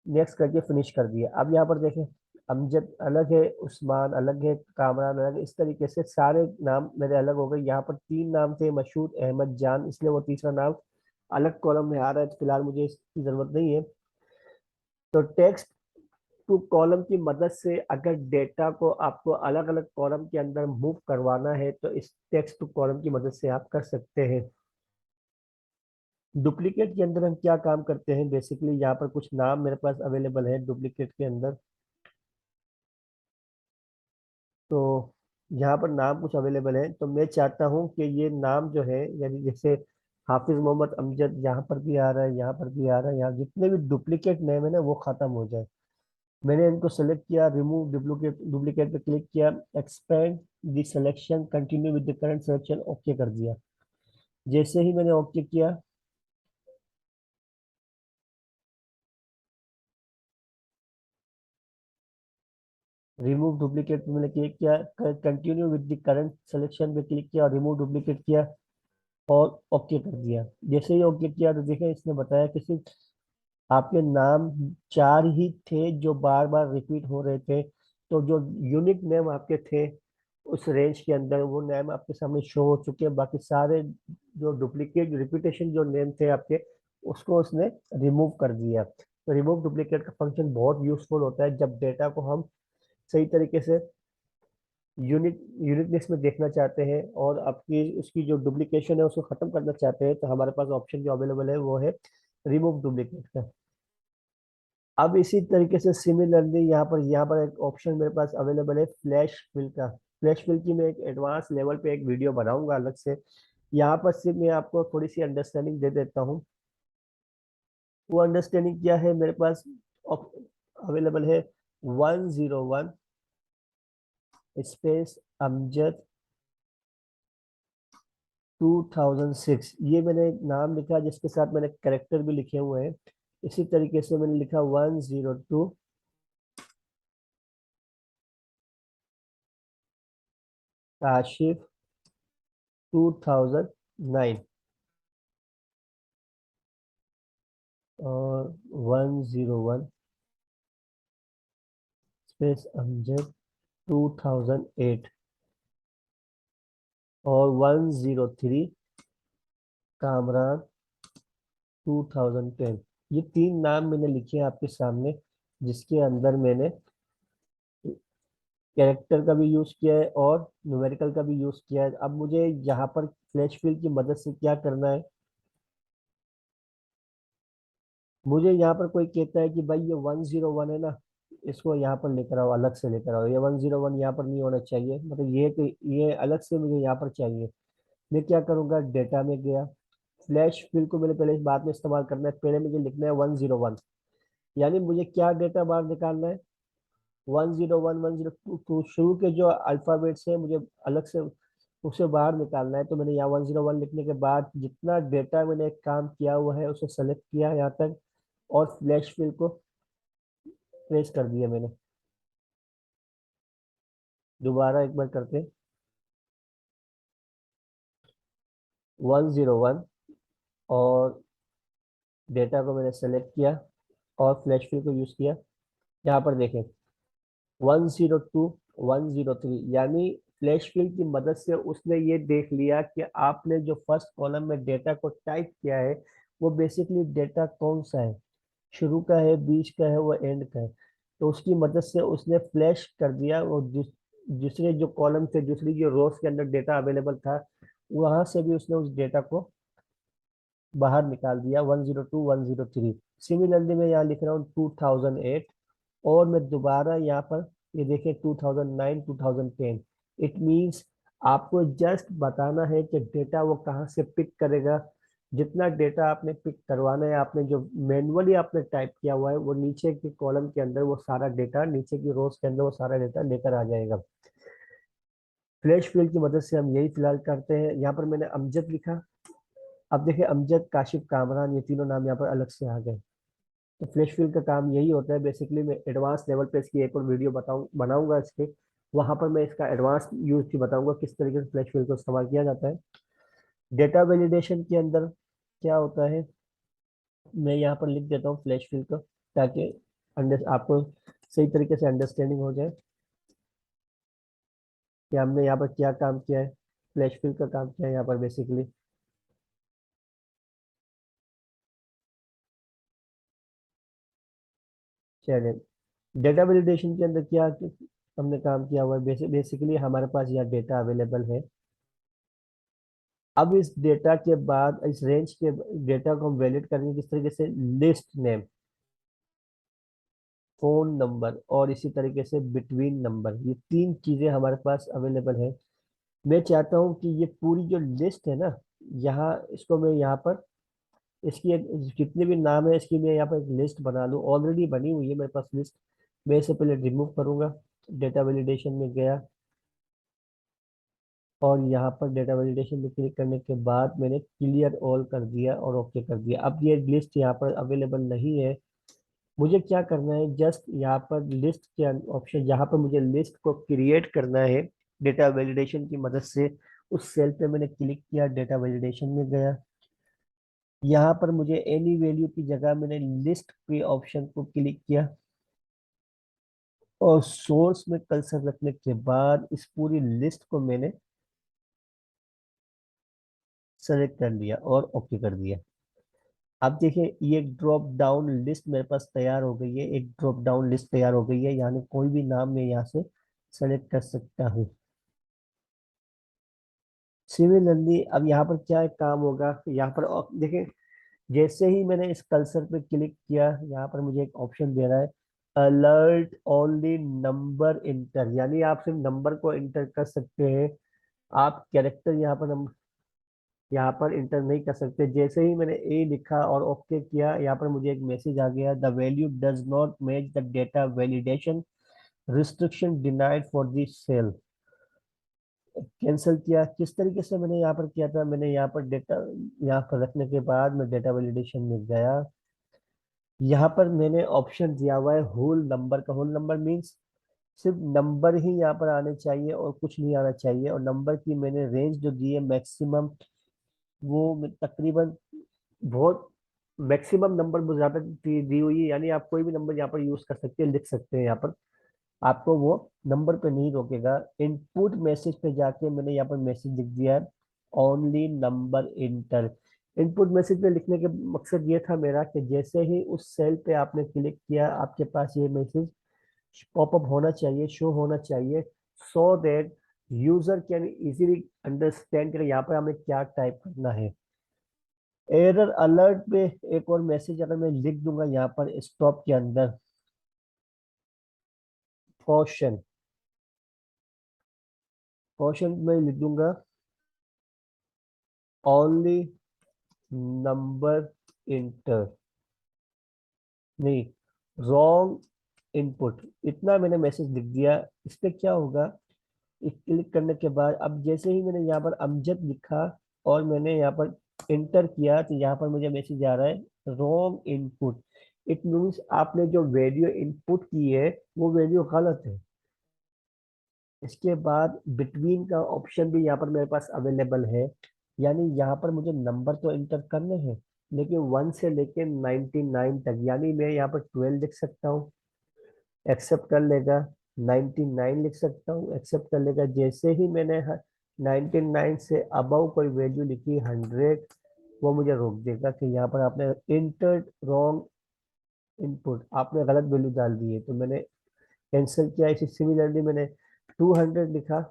नेक्स्ट करके फिनिश कर दिया। अब यहाँ पर देखें अमजद अलग है, उस्मान अलग है, कामरान अलग है, इस तरीके से सारे नाम मेरे अलग हो गए। यहाँ पर तीन नाम थे, मशहूद, अहमद, जान, इसलिए वो तीसरा नाम अलग कॉलम में आ रहा है। तो फिलहाल मुझे इसकी जरूरत नहीं है। तो टेक्स्ट टू कॉलम की मदद से अगर डेटा को आपको अलग अलग कॉलम के अंदर मूव करवाना है तो इस टेक्स्ट टू कॉलम की मदद से आप कर सकते हैं। डुप्लीकेट के अंदर हम क्या काम करते हैं, बेसिकली यहाँ पर कुछ नाम मेरे पास अवेलेबल है डुप्लीकेट के अंदर। तो यहाँ पर नाम कुछ अवेलेबल है, तो मैं चाहता हूँ कि ये नाम जो है, यानी जैसे हाफिज मोहम्मद अमजद यहाँ पर भी आ रहा है, यहाँ पर भी आ रहा है, यहाँ जितने भी डुप्लीकेट नेम है ना वो खत्म हो जाए। मैंने इनको सेलेक्ट किया, रिमूव डुप्लीकेट डुप्लीकेट पे क्लिक किया, expand the selection, continue with the current selection, okay कर दिया। जैसे ही मैंने ओके किया, रिमूव डुप्लीकेट पे मैंने क्लिक किया, continue with the current selection पे क्लिक किया और रिमूव डुप्लीकेट किया और ओके कर दिया। जैसे ही ओके किया तो देखें इसने बताया कि सिर्फ आपके नाम चार ही थे जो बार बार रिपीट हो रहे थे, तो जो यूनिक नेम आपके थे उस रेंज के अंदर वो नेम आपके सामने शो हो चुके हैं। बाकी सारे जो डुप्लीकेट रिपीटेशन जो नेम थे आपके, उसको उसने रिमूव कर दिया। तो रिमूव डुप्लीकेट का फंक्शन बहुत यूजफुल होता है जब डेटा को हम सही तरीके से यूनिकनेस में देखना चाहते हैं और आपकी उसकी जो डुप्लीकेशन है उसको खत्म करना चाहते हैं, तो हमारे पास ऑप्शन जो अवेलेबल है वो है रिमूव डुप्लीकेट का। अब इसी तरीके से सिमिलरली यहाँ पर एक ऑप्शन मेरे पास अवेलेबल है फ्लैश फिल का। फ्लैश फिल की मैं एक एडवांस लेवल पे एक वीडियो बनाऊंगा अलग से। यहाँ पर सिर्फ मैं आपको थोड़ी सी अंडरस्टैंडिंग दे देता हूँ। वो अंडरस्टैंडिंग क्या है मेरे पास अवेलेबल है, 101 स्पेस अमजद 2006, ये मैंने एक नाम लिखा जिसके साथ मैंने करेक्टर भी लिखे हुए हैं। इसी तरीके से मैंने लिखा 102 काशिफ 2009 और 101 स्पेस अमजद 2008 और 103 कामरान 2010। ये तीन नाम मैंने लिखे हैं आपके सामने, जिसके अंदर मैंने कैरेक्टर का भी यूज किया है और न्यूमेरिकल का भी यूज किया है। अब मुझे यहाँ पर फ्लैश फिल की मदद से क्या करना है, मुझे यहाँ पर कोई कहता है कि भाई ये 101 है ना, इसको यहाँ पर लेकर आओ, अलग से लेकर आओ, ये 101 यहाँ पर नहीं होना चाहिए, मतलब ये अलग से मुझे यहाँ पर चाहिए। मैं क्या करूँगा, डेटा में गया, फ्लैश फिल को मैंने पहले इस बात में इस्तेमाल करना है, पहले मुझे लिखना है 101, यानी मुझे क्या डेटा बाहर निकालना है, 101 102 तो शुरू के जो अल्फाबेट्स है मुझे अलग से उसे बाहर निकालना है। तो मैंने यहाँ 101 लिखने के बाद जितना डेटा मैंने काम किया हुआ है उसे सेलेक्ट किया यहाँ तक और फ्लैश फिल को प्रेस कर दिया मैंने। दोबारा एक बार करके 101 और डेटा को मैंने सेलेक्ट किया और फ्लैश फिल को यूज किया। यहाँ पर देखें 102 103, यानी फ्लैश फिल की मदद से उसने ये देख लिया कि आपने जो फर्स्ट कॉलम में डेटा को टाइप किया है वो बेसिकली डेटा कौन सा है, शुरू का है, बीच का है, वो एंड का है। तो उसकी मदद से उसने फ्लैश कर दिया और दूसरे जो कॉलम थे, दूसरी जो रोज के अंदर डेटा अवेलेबल था, वहां से भी उसने उस डेटा को बाहर निकाल दिया, 102 103। सिमिलरली मैं यहाँ लिख रहा हूँ 2008 और मैं दोबारा यहाँ पर ये देखिए 2009 2010। इट मींस आपको जस्ट बताना है कि डेटा वो कहाँ से पिक करेगा। जितना डेटा आपने पिक करवाना है, आपने जो मैनुअली आपने टाइप किया हुआ है वो नीचे के कॉलम के अंदर वो सारा डेटा, नीचे की रोज के अंदर वो सारा डेटा लेकर आ जाएगा। फ्लैश फिल की मदद से हम यही फिलहाल करते हैं। यहाँ पर मैंने अमजद लिखा, अब देखिए अमजद काशिफ कामरान ये तीनों नाम यहाँ पर अलग से आ गए। तो फ्लैश फिल का काम यही होता है बेसिकली। मैं एडवांस लेवल पे इसकी एक और वीडियो बनाऊंगा इसके, वहां पर मैं इसका एडवांस यूज भी बताऊंगा किस तरीके से फ्लैश फिल को इस्तेमाल किया जाता है। डेटा वैलिडेशन के अंदर क्या होता है, मैं यहाँ पर लिख देता हूँ फ्लैश फिल को, ताकि आपको सही तरीके से अंडरस्टैंडिंग हो जाए कि हमने यहाँ पर क्या काम किया है। फ्लैश फिल का काम किया है यहाँ पर बेसिकली। चलिए, डेटा वैलिडेशन के अंदर क्या हमने काम किया हुआ है, बेसिकली हमारे पास यहाँ डेटा अवेलेबल है। अब इस डेटा के बाद इस रेंज के डेटा को हम वैलिड करेंगे किस तरीके से, लिस्ट नेम, फोन नंबर और इसी तरीके से बिटवीन नंबर, ये तीन चीजें हमारे पास अवेलेबल है। मैं चाहता हूँ कि ये पूरी जो लिस्ट है ना, यहाँ इसको मैं यहाँ पर इसकी जितने भी नाम है इसकी मैं यहाँ पर एक लिस्ट बना लूँ, ऑलरेडी बनी हुई है मेरे पास लिस्ट। मैं इसे पहले रिमूव करूंगा, डेटा वैलिडेशन में गया और यहाँ पर डेटा वैलिडेशन में क्लिक करने के बाद मैंने क्लियर ऑल कर दिया और ओके कर दिया। अब ये लिस्ट यहाँ पर अवेलेबल नहीं है। मुझे क्या करना है, जस्ट यहाँ पर लिस्ट के ऑप्शन, यहाँ पर मुझे लिस्ट को क्रिएट करना है डेटा वैलिडेशन की मदद से। उस सेल पे मैंने क्लिक किया, डेटा वैलिडेशन में गया, यहाँ पर मुझे एनी वैल्यू की जगह मैंने लिस्ट के ऑप्शन को क्लिक किया और सोर्स में कर्सर रखने के बाद इस पूरी लिस्ट को मैंने सेलेक्ट कर लिया और ओके कर दिया। अब देखिए ये ड्रॉप डाउन लिस्ट मेरे पास तैयार हो गई है, एक ड्रॉप डाउन लिस्ट तैयार हो गई है, यानी कोई भी नाम मैं यहाँ से सेलेक्ट कर सकता हूँ। सिमिलरली अब यहाँ पर क्या एक काम होगा, यहाँ पर देखिए जैसे ही मैंने इस कर्सर पे क्लिक किया, यहाँ पर मुझे एक ऑप्शन दे रहा है अलर्ट ओनली नंबर इंटर, यानी आप सिर्फ नंबर को इंटर कर सकते हैं, आप कैरेक्टर यहाँ पर इंटर नहीं कर सकते। जैसे ही मैंने ए लिखा और ओके किया, यहाँ पर मुझे एक मैसेज आ गया, the value does not match the data validation restriction denied for this cell. Cancel किया। किस तरीके से मैंने यहाँ पर किया था, मैंने यहाँ पर डेटा यहाँ पर रखने के बाद मैं डेटा वैलिडेशन में गया, यहाँ पर मैंने ऑप्शन दिया हुआ है होल नंबर का। होल नंबर मीन्स सिर्फ नंबर ही यहाँ पर आने चाहिए और कुछ नहीं आना चाहिए, और नंबर की मैंने रेंज जो दी है मैक्सिमम, वो तकरीबन बहुत मैक्सिमम नंबर बहुत ज्यादा दी हुई है, यानी आप कोई भी नंबर यहाँ पर यूज कर सकते हैं, लिख सकते हैं यहाँ पर, आपको वो नंबर पे नहीं रोकेगा। इनपुट मैसेज पे जाके मैंने यहाँ पर मैसेज लिख दिया है only number inter. Input message पे लिखने के मकसद ये था मेरा कि जैसे ही उस सेल पे आपने क्लिक किया, आपके पास ये मैसेज पॉपअप होना चाहिए, शो होना चाहिए, so that user can easily understand करें यहाँ पर हमें क्या टाइप करना है। एरर अलर्ट पे एक और मैसेज अगर मैं लिख दूंगा यहाँ पर स्टॉप के अंदर, क्वेश्चन क्वेश्चन में लिख दूंगा ओनली नंबर इंटर, नहीं, रॉन्ग इनपुट, इतना मैंने मैसेज लिख दिया। इस पे क्या होगा, इस क्लिक करने के बाद अब जैसे ही मैंने यहाँ पर अमजद लिखा और मैंने यहाँ पर इंटर किया, तो यहाँ पर मुझे मैसेज आ रहा है रॉन्ग इनपुट। इट मीन्स आपने जो वैल्यू इनपुट की है वो वैल्यू गलत है। इसके बाद बिटवीन का ऑप्शन भी यहाँ पर मेरे पास अवेलेबल है, यानी यहाँ पर मुझे नंबर तो इंटर करने हैं, लेकिन 1 से लेके 99 तक, यानी मैं यहाँ पर 12 लिख सकता हूँ, एक्सेप्ट कर लेगा। 99 लिख सकता हूँ, एक्सेप्ट कर लेगा। जैसे ही मैंने 99 से अबव कोई वैल्यू लिखी 100, वो मुझे रोक देगा कि यहाँ पर आपने इंटर्ड रॉन्ग इनपुट, आपने गलत वैल्यू डाल दी है, तो मैंने कैंसिल किया। इसी सिमिलरली मैंने 200 लिखा,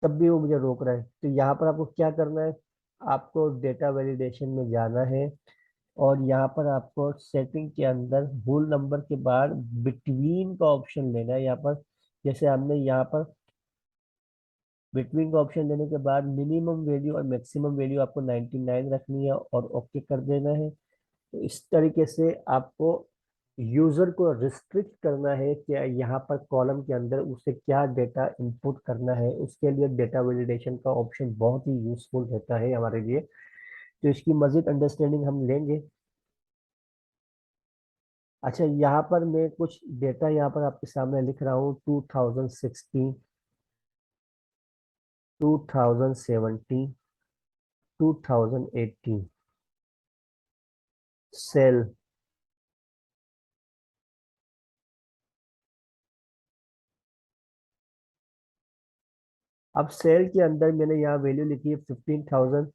तब भी वो मुझे रोक रहा है। तो यहाँ पर आपको क्या करना है, आपको डेटा वैलिडेशन में जाना है और यहाँ पर आपको सेटिंग के अंदर होल नंबर के बाद बिटवीन का ऑप्शन लेना है। यहाँ पर जैसे हमने यहाँ पर बिटवीन का ऑप्शन लेने के बाद मिनिमम वैल्यू और मैक्सिमम वैल्यू आपको 99 रखनी है और ओके कर देना है। तो इस तरीके से आपको यूजर को रिस्ट्रिक्ट करना है कि यहाँ पर कॉलम के अंदर उसे क्या डेटा इनपुट करना है। उसके लिए डेटा वैलिडेशन का ऑप्शन बहुत ही यूजफुल रहता है हमारे लिए। तो इसकी मजीद अंडरस्टैंडिंग हम लेंगे। अच्छा, यहाँ पर मैं कुछ डेटा यहाँ पर आपके सामने लिख रहा हूँ, 2016, 2017, 2018 सेल। अब सेल के अंदर मैंने यहाँ वैल्यू लिखी है 15,000।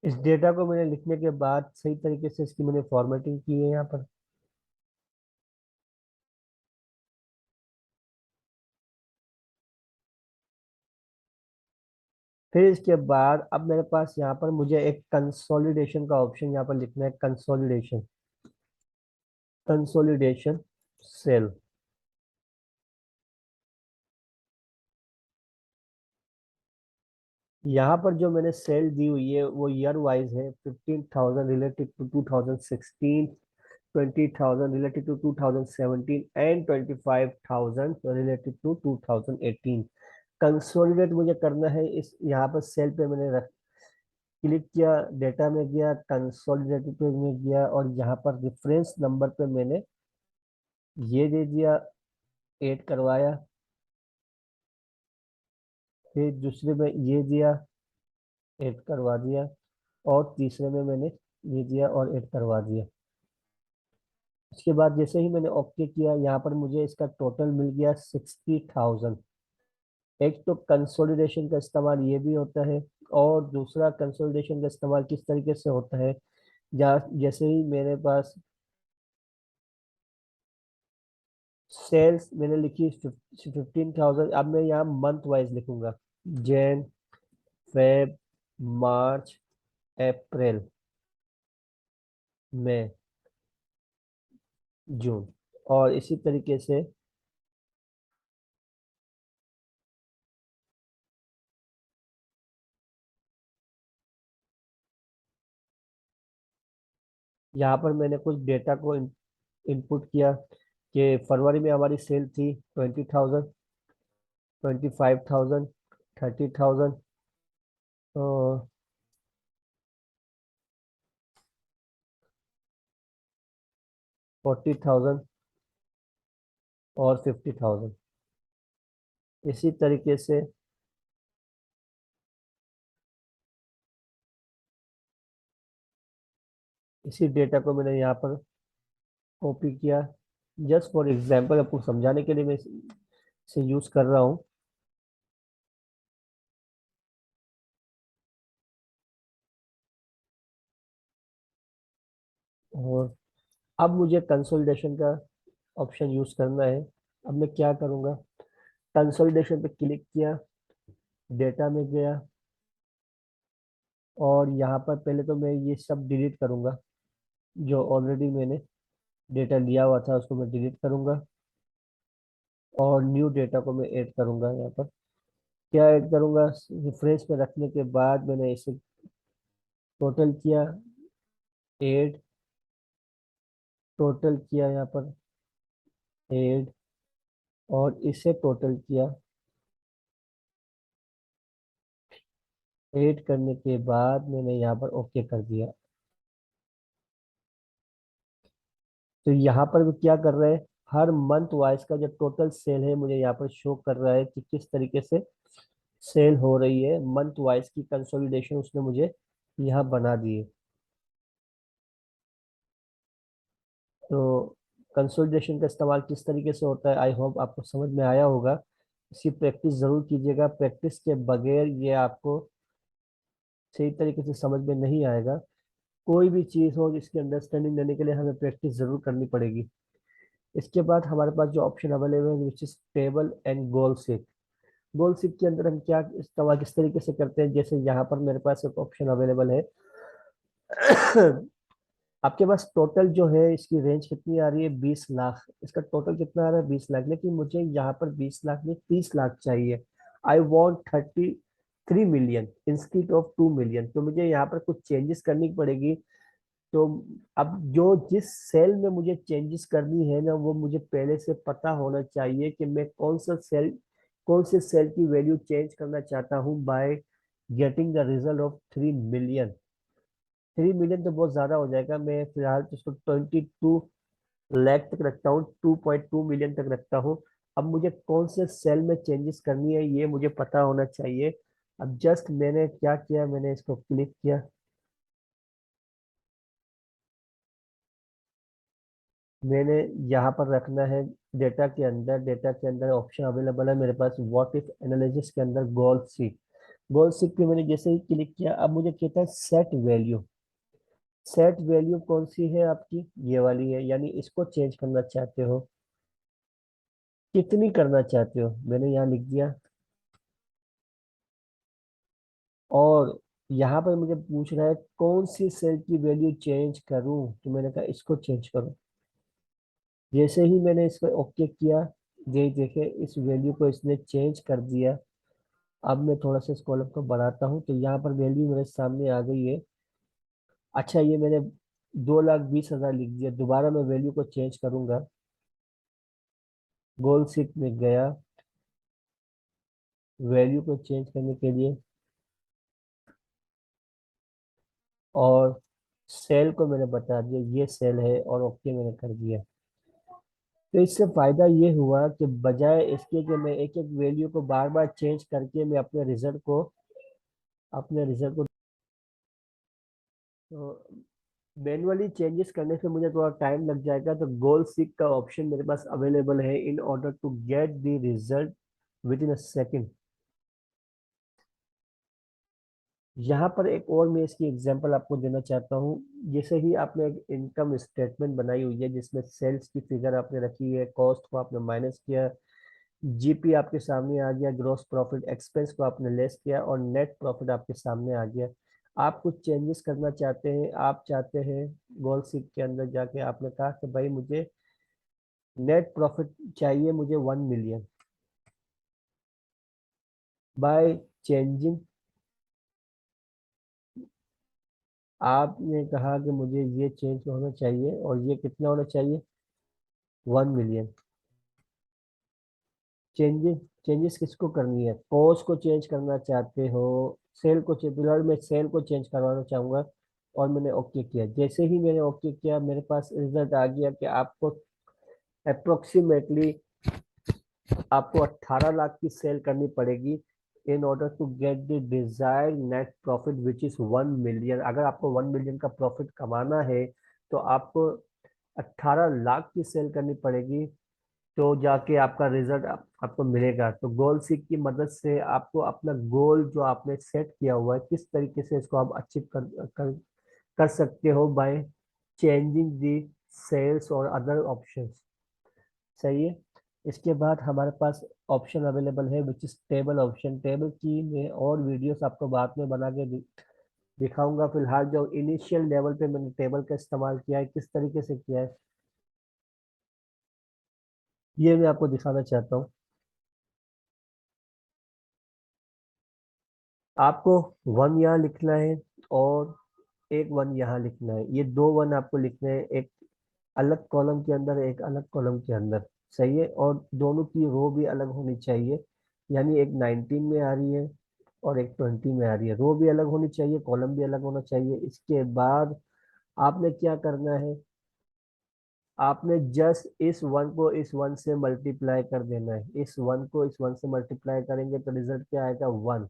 इस डेटा को मैंने लिखने के बाद सही तरीके से इसकी मैंने फॉर्मेटिंग की है यहाँ पर। फिर इसके बाद अब मेरे पास यहाँ पर मुझे एक कंसोलिडेशन का ऑप्शन यहाँ पर लिखना है, कंसोलिडेशन, कंसोलिडेशन सेल। यहाँ पर जो मैंने सेल दी हुई है वो ईयर वाइज है, 15,000 related to 2016, 20,000 related to 2017 and 25,000 related to 2018। Consolidate मुझे करना है, इस यहाँ पर सेल पे मैंने रख क्लिक किया, डेटा में गया, कंसोलिडेटेड पे में गया और यहाँ पर रेफरेंस नंबर पे मैंने ये दे दिया, ऐड करवाया। फिर दूसरे में ये दिया, ऐड करवा दिया। और तीसरे में मैंने ये दिया और ऐड करवा दिया। इसके बाद जैसे ही मैंने ओके किया, यहाँ पर मुझे इसका टोटल मिल गया 60,000। एक तो कंसोलिडेशन का इस्तेमाल ये भी होता है, और दूसरा कंसोलिडेशन का इस्तेमाल किस तरीके से होता है, जैसे ही मेरे पास सेल्स मैंने लिखी 15,000, अब मैं यहाँ मंथ वाइज लिखूंगा। जैन, फेब, मार्च, अप्रैल, मई, जून। और इसी तरीके से यहाँ पर मैंने कुछ डेटा को इनपुट किया कि फरवरी में हमारी सेल थी 20,000, 25,000, 30,000, 40,000 और 50,000। इसी तरीके से इसी डेटा को मैंने यहाँ पर कॉपी किया। जस्ट फॉर एग्जांपल आपको समझाने के लिए मैं इसे यूज कर रहा हूँ। और अब मुझे कंसोलिडेशन का ऑप्शन यूज करना है। अब मैं क्या करूँगा, कंसोलिडेशन पे क्लिक किया, डेटा में गया, और यहाँ पर पहले तो मैं ये सब डिलीट करूँगा। जो ऑलरेडी मैंने डेटा लिया हुआ था उसको मैं डिलीट करूँगा, और न्यू डेटा को मैं ऐड करूँगा। यहाँ पर क्या ऐड करूँगा, रेफरेंस में रखने के बाद मैंने इसे टोटल किया, ऐड, टोटल किया यहाँ पर, ऐड, और इसे टोटल किया। ऐड करने के बाद मैंने यहाँ पर ओके कर दिया। तो यहाँ पर भी क्या कर रहे हैं, हर मंथ वाइज का जो टोटल सेल है मुझे यहाँ पर शो कर रहा है कि किस तरीके से सेल हो रही है। मंथ वाइज की कंसोलिडेशन उसने मुझे यहाँ बना दी है। तो कंसोलिडेशन का इस्तेमाल किस तरीके से होता है, आई होप आपको समझ में आया होगा। इसकी प्रैक्टिस जरूर कीजिएगा, प्रैक्टिस के बगैर ये आपको सही तरीके से समझ में नहीं आएगा। कोई भी चीज़ हो जिसकी अंडरस्टैंडिंग लेने के लिए हमें प्रैक्टिस जरूर करनी पड़ेगी। इसके बाद हमारे पास जो ऑप्शन अवेलेबल है which is table and goal sheet. Goal sheet के अंदर हम क्या इस्तेमाल किस तरीके से करते हैं, जैसे यहाँ पर मेरे पास एक ऑप्शन अवेलेबल है। आपके पास टोटल जो है इसकी रेंज कितनी आ रही है, 20 लाख। इसका टोटल कितना आ रहा है, 20 लाख, लेकिन मुझे यहाँ पर 20 लाख में 30 लाख चाहिए। I want 33 million instead of 2 million. तो मुझे यहाँ पर कुछ चेंजेस करनी पड़ेगी। तो अब जो जिस सेल में मुझे चेंजेस करनी है ना, वो मुझे पहले से पता होना चाहिए कि मैं कौन से सेल की वैल्यू चेंज करना चाहता हूँ by getting the result of 3 million. 3 million तो बहुत ज्यादा हो जाएगा, मैं फिलहाल तो उसको 22 लाख तक रखता हूँ, 2.2 मिलियन तक रखता हूँ। अब मुझे कौन से सेल में चेंजेस करनी है ये मुझे पता होना चाहिए। अब जस्ट मैंने क्या किया, मैंने इसको क्लिक किया। मैंने यहाँ पर रखना है डेटा के अंदर ऑप्शन अवेलेबल है मेरे पास व्हाट इफ एनालिसिस के अंदर गोल सीक। गोल सीक पे मैंने जैसे ही क्लिक किया, अब मुझे कहता है सेट वैल्यू। सेट वैल्यू कौन सी है आपकी, ये वाली है, यानी इसको चेंज करना चाहते हो। कितनी करना चाहते हो मैंने यहाँ लिख दिया। और यहाँ पर मुझे पूछ रहा है कौन सी सेल की वैल्यू चेंज करूं, तो मैंने कहा इसको चेंज करो। जैसे ही मैंने इस पर ओके किया, ये देखे इस वैल्यू को इसने चेंज कर दिया। अब मैं थोड़ा सा इस कॉलम को बढ़ाता हूँ तो यहाँ पर वैल्यू मेरे सामने आ गई है। अच्छा, ये मैंने 2,20,000 लिख दिया। दोबारा मैं वैल्यू को चेंज करूंगा। गोल शीट में गया, वैल्यू को चेंज करने के लिए, और सेल को मैंने बता दिया ये सेल है, और ओके मैंने कर दिया। तो इससे फायदा ये हुआ कि बजाय इसके कि मैं एक एक वैल्यू को बार बार चेंज करके मैं अपने रिजल्ट को तो मैनुअली चेंजेस करने से मुझे थोड़ा टाइम लग जाएगा। तो गोल सीक का ऑप्शन मेरे पास अवेलेबल है in order to get the result within a second. यहाँ पर एक और मैं इसकी एग्जांपल आपको देना चाहता हूँ। जैसे ही आपने एक इनकम स्टेटमेंट बनाई हुई है जिसमें सेल्स की फिगर आपने रखी है, कॉस्ट को आपने माइनस किया, जीपी आपके सामने आ गया, ग्रॉस प्रॉफिट एक्सपेंस को आपने लेस किया और नेट प्रॉफिट आपके सामने आ गया। आप कुछ चेंजेस करना चाहते हैं, आप चाहते हैं गोल सीट के अंदर जाके आपने कहा कि भाई मुझे नेट प्रॉफिट चाहिए, मुझे 1 मिलियन बाय चेंजिंग। आपने कहा कि मुझे ये चेंज होना चाहिए और ये कितना होना चाहिए, 1 मिलियन। चेंजेस चेंजेस किसको करनी है, कॉस्ट को चेंज करना चाहते हो, सेल को फिलहाल मैं सेल को चेंज करवाना चाहूंगा और मैंने ओके किया। जैसे ही मैंने ओके किया मेरे पास रिजल्ट आ गया कि अप्रोक्सीमेटली आपको 18 लाख की सेल करनी पड़ेगी in order to get the desired net profit which is 1 million. अगर आपको 1 मिलियन का प्रॉफिट कमाना है तो आपको 18 लाख की सेल करनी पड़ेगी, तो जाके आपका रिजल्ट आपको मिलेगा। तो गोल सीक की मदद से आपको अपना गोल जो आपने सेट किया हुआ है किस तरीके से इसको आप अचीव कर सकते हो बाय चेंजिंग दी सेल्स और अदर ऑप्शंस। सही है। इसके बाद हमारे पास ऑप्शन अवेलेबल है which is table option. Table की मैं और वीडियोस आपको बाद में बना के दिखाऊंगा। फिलहाल जो इनिशियल लेवल पे मैंने टेबल का इस्तेमाल किया है, किस तरीके से किया है, ये मैं आपको दिखाना चाहता हूँ। आपको 1 यहाँ लिखना है और एक 1 यहाँ लिखना है। ये दो 1 आपको लिखने हैं, एक अलग कॉलम के अंदर, एक अलग कॉलम के अंदर। सही है। और दोनों की रो भी अलग होनी चाहिए, यानी एक 19 में आ रही है और एक 20 में आ रही है। रो भी अलग होनी चाहिए, कॉलम भी अलग होना चाहिए। इसके बाद आपने क्या करना है, आपने जस्ट इस 1 को इस 1 से मल्टीप्लाई कर देना है। इस 1 को इस 1 से मल्टीप्लाई करेंगे तो रिजल्ट क्या आएगा, 1।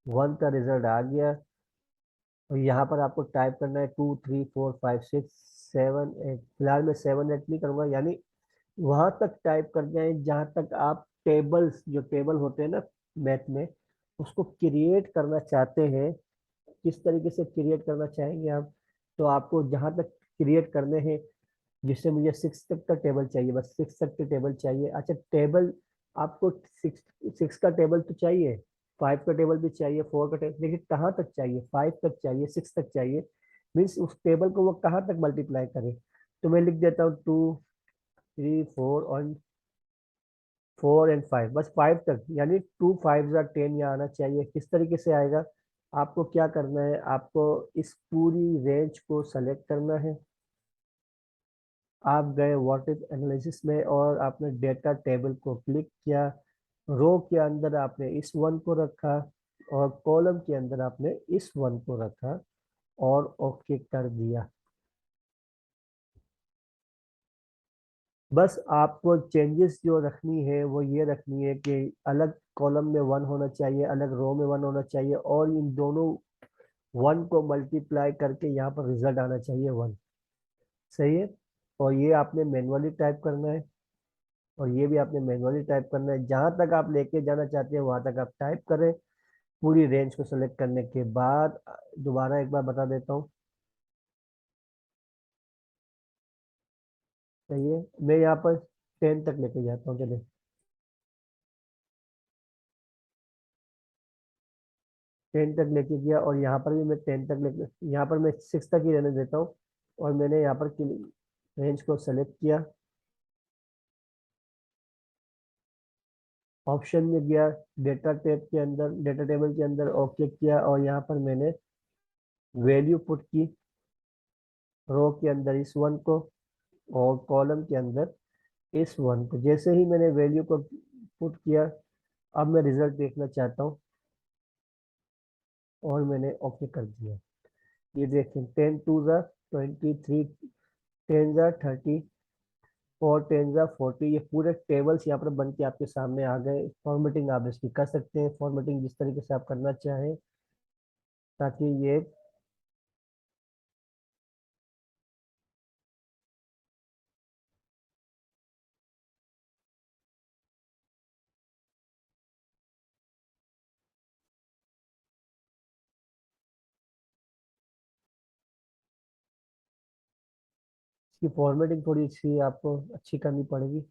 1 का रिजल्ट आ गया। और यहाँ पर आपको टाइप करना है 2 3 4 5 6 7 8। फिलहाल मैं 7 8 नहीं करूंगा, यानी वहां तक टाइप कर जाए जहां तक आप टेबल्स, जो टेबल होते हैं ना मैथ में, उसको क्रिएट करना चाहते हैं। किस तरीके से क्रिएट करना चाहेंगे आप, तो आपको जहां तक क्रिएट करने हैं, जिससे मुझे 6 तक का टेबल चाहिए, बस 6 तक के टेबल चाहिए। अच्छा, टेबल आपको 6 का टेबल तो चाहिए, 5 का टेबल भी चाहिए, 4 का टेबल, लेकिन कहाँ तक चाहिए, 5 तक चाहिए, 6 तक चाहिए। मीन्स उस टेबल को वो कहाँ तक मल्टीप्लाई करे। तो मैं लिख देता हूँ 2 3 4 एंड 5, बस 5 तक, यानी 2 5 10 यहाँ आना चाहिए। किस तरीके से आएगा, आपको क्या करना है, आपको इस पूरी रेंज को सेलेक्ट करना है। आप गए व्हाट इज एनालिसिस में और आपने डेटा टेबल को क्लिक किया। रो के अंदर आपने इस 1 को रखा और कॉलम के अंदर आपने इस 1 को रखा और ओके कर दिया। बस आपको चेंजेस जो रखनी है वो ये रखनी है कि अलग कॉलम में 1 होना चाहिए, अलग रो में 1 होना चाहिए, और इन दोनों 1 को मल्टीप्लाई करके यहाँ पर रिजल्ट आना चाहिए 1। सही है। और ये आपने मैनुअली टाइप करना है और ये भी आपने मैनुअली टाइप करना है। जहां तक आप लेके जाना चाहते हैं वहां तक आप टाइप करें। पूरी रेंज को सेलेक्ट करने के बाद दोबारा एक बार बता देता हूँ। सही है। मैं यहाँ पर 10 तक लेके जाता हूँ, चलिए 10 तक लेके गया और यहाँ पर भी मैं 10 तक लेके, यहाँ पर मैं 6 तक ही रहने देता हूँ। और मैंने यहाँ पर रेंज को सेलेक्ट किया, ऑप्शन में गया, डेटा टैब के अंदर, डेटा टेबल के अंदर ओके किया और यहाँ पर मैंने वैल्यू पुट की, रो के अंदर इस 1 को और कॉलम के अंदर इस 1 को। जैसे ही मैंने वैल्यू को पुट किया, अब मैं रिजल्ट देखना चाहता हूँ और मैंने ओके कर दिया। ये देखें, 10 2 ज़ा 23, 10 ज़ा 30, 4 10 40, ये पूरे टेबल्स यहाँ पर बन के आपके सामने आ गए। फॉर्मेटिंग आप इसकी कर सकते हैं, फॉर्मेटिंग जिस तरीके से आप करना चाहें, ताकि ये इसकी फॉर्मेटिंग थोड़ी सी आपको अच्छी करनी पड़ेगी।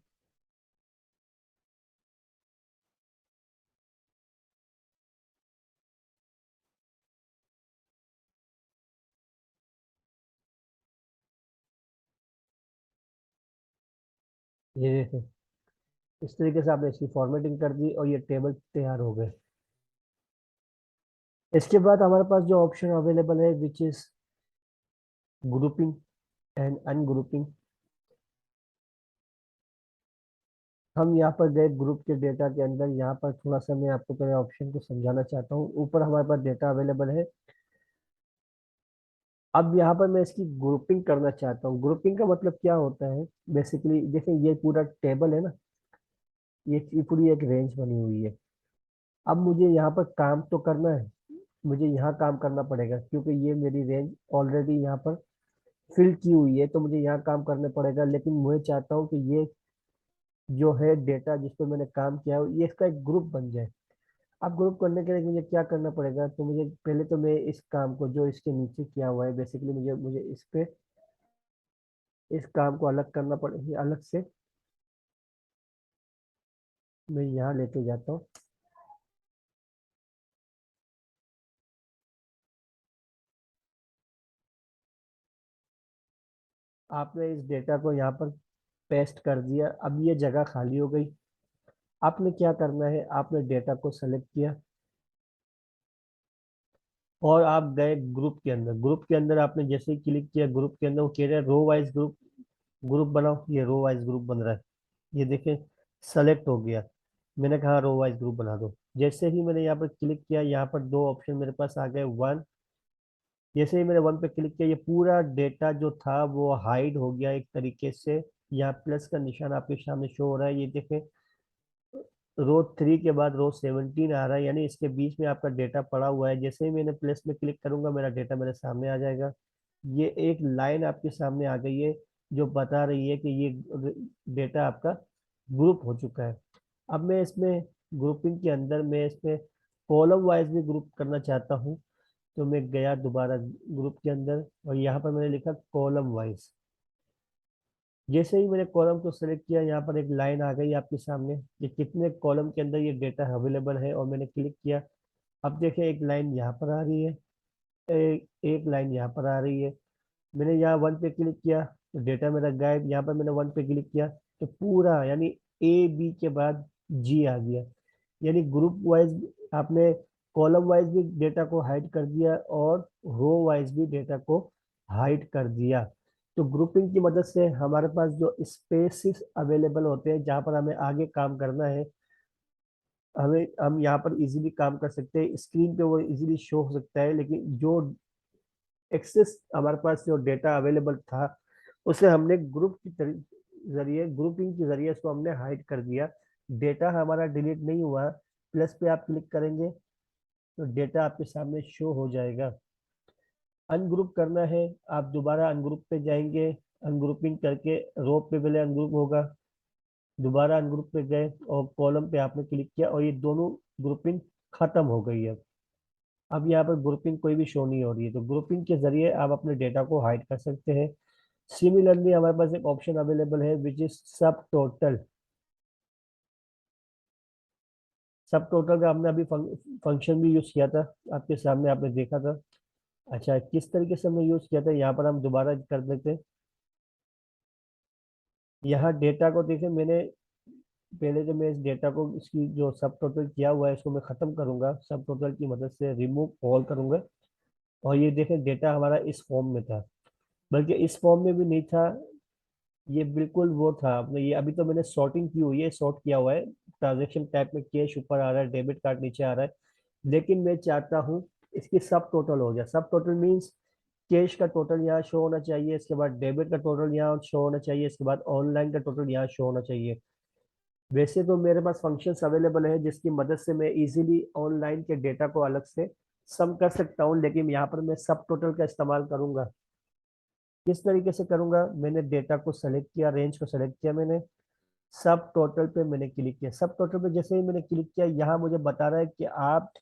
ये देखें, इस तरीके से आपने इसकी फॉर्मेटिंग कर दी और ये टेबल तैयार हो गए। इसके बाद हमारे पास जो ऑप्शन अवेलेबल है which is grouping and ungrouping. हम यहाँ पर गए ग्रुप के डेटा के अंदर। यहाँ पर थोड़ा सा मैं आपको पहले ऑप्शन को समझाना चाहता हूँ। ऊपर हमारे पास डेटा अवेलेबल है। अब यहाँ पर मैं इसकी ग्रुपिंग करना चाहता हूँ। ग्रुपिंग का मतलब क्या होता है? बेसिकली देखिए, ये पूरा टेबल है ना, ये पूरी एक रेंज बनी हुई है। अब मुझे यहाँ पर काम तो करना है, मुझे यहाँ काम करना पड़ेगा क्योंकि ये मेरी रेंज ऑलरेडी यहाँ पर फिल की हुई है, तो मुझे यहाँ काम करना पड़ेगा। लेकिन मैं चाहता हूँ कि ये जो है डेटा जिस पर मैंने काम किया है, ये इसका एक ग्रुप बन जाए। अब ग्रुप करने के लिए मुझे क्या करना पड़ेगा? तो मुझे पहले तो मैं इस काम को जो इसके नीचे किया हुआ है, बेसिकली मुझे मुझे इस पे इस काम को अलग करना पड़ेगा। अलग से मैं यहाँ लेके जाता हूँ। आपने इस डेटा को यहाँ पर पेस्ट कर दिया। अब ये जगह खाली हो गई। आपने क्या करना है? आपने डेटा को सेलेक्ट किया और आप गए ग्रुप के अंदर। ग्रुप के अंदर आपने जैसे ही क्लिक किया, ग्रुप के अंदर वो कह रहा है रो वाइज ग्रुप, ग्रुप बनाओ। ये रो वाइज ग्रुप बन रहा है, ये देखें, सेलेक्ट हो गया। मैंने कहा रो वाइज ग्रुप बना दो। जैसे ही मैंने यहाँ पर क्लिक किया, यहाँ पर दो ऑप्शन मेरे पास आ गए, वन। जैसे ही मैंने वन पे क्लिक किया, ये पूरा डेटा जो था वो हाइड हो गया एक तरीके से। यहाँ प्लस का निशान आपके सामने शो हो रहा है, ये देखें। रो 3 के बाद रो 17 आ रहा है, यानी इसके बीच में आपका डेटा पड़ा हुआ है। जैसे ही मैंने प्लस में क्लिक करूंगा, मेरा डेटा मेरे सामने आ जाएगा। ये एक लाइन आपके सामने आ गई है जो बता रही है कि ये डेटा आपका ग्रुप हो चुका है। अब मैं इसमें ग्रुपिंग के अंदर मैं इसमें कॉलम वाइज भी ग्रुप करना चाहता हूँ। तो मैं गया दोबारा ग्रुप के अंदर और यहाँ पर मैंने लिखा कॉलम वाइज। जैसे ही मैंने कॉलम को सेलेक्ट किया, यहाँ पर एक लाइन आ गई आपके सामने कि कितने कॉलम के अंदर ये डेटा अवेलेबल है, और मैंने क्लिक किया। अब देखें, एक लाइन यहाँ पर आ रही है, एक लाइन यहाँ पर आ रही है। मैंने यहाँ वन पे क्लिक किया तो डेटा मेरा गायब। यहाँ पर मैंने वन पे क्लिक किया तो पूरा, यानी ए बी के बाद जी आ गया। यानी ग्रुप वाइज आपने कॉलम वाइज भी डेटा को हाइड कर दिया और रो वाइज भी डेटा को हाइड कर दिया। तो ग्रुपिंग की मदद से हमारे पास जो स्पेसिस अवेलेबल होते हैं जहाँ पर हमें आगे काम करना है, हम यहाँ पर इजीली काम कर सकते हैं। स्क्रीन पे वो इजीली शो हो सकता है, लेकिन जो एक्सेस हमारे पास जो डेटा अवेलेबल था, उसे हमने ग्रुप की जरिए, ग्रुपिंग के जरिए उसको हमने हाइड कर दिया। डेटा हमारा डिलीट नहीं हुआ। प्लस पे आप क्लिक करेंगे तो डेटा आपके सामने शो हो जाएगा। अनग्रुप करना है, आप दोबारा अनग्रुप पे जाएंगे। अनग्रुपिंग करके रो पे पहले अनग्रुप होगा, दोबारा अनग्रुप पे गए और कॉलम पे आपने क्लिक किया और ये दोनों ग्रुपिंग खत्म हो गई है। अब यहाँ पर ग्रुपिंग कोई भी शो नहीं हो रही है। तो ग्रुपिंग के जरिए आप अपने डेटा को हाइड कर सकते हैं। सिमिलरली हमारे पास एक ऑप्शन अवेलेबल है विच इज सब टोटल। सब टोटल का हमने अभी फंक्शन भी यूज किया था, आपके सामने आपने देखा था। अच्छा, किस तरीके से हमने यूज किया था, यहाँ पर हम दोबारा कर देते हैं। यहाँ डेटा को देखें, मैंने पहले जो मैं इस डेटा को, इसकी जो सब टोटल किया हुआ है इसको मैं खत्म करूंगा, सब टोटल की मदद से रिमूव ऑल करूंगा। और ये देखें, डेटा हमारा इस फॉर्म में था, बल्कि इस फॉर्म में भी नहीं था, ये बिल्कुल वो था। आपने ये अभी तो मैंने सॉर्टिंग की हुई है, सॉर्ट किया हुआ है। ट्रांजेक्शन टाइप में कैश ऊपर आ रहा है, डेबिट कार्ड नीचे आ रहा है। लेकिन मैं चाहता हूँ इसकी सब टोटल हो जाए। सब टोटल मीन्स कैश का टोटल यहाँ शो होना चाहिए, इसके बाद डेबिट का टोटल यहाँ शो होना चाहिए, इसके बाद ऑनलाइन का टोटल यहाँ शो होना चाहिए। वैसे तो मेरे पास फंक्शंस अवेलेबल है जिसकी मदद से मैं इजीली ऑनलाइन के डेटा को अलग से सम कर सकता हूँ, लेकिन यहाँ पर मैं सब टोटल का इस्तेमाल करूंगा। किस तरीके से करूंगा, मैंने डेटा को सेलेक्ट किया, रेंज को सेलेक्ट किया, मैंने सब टोटल पे मैंने क्लिक किया। सब टोटल पे जैसे ही मैंने क्लिक किया, यहाँ मुझे बता रहा है कि आप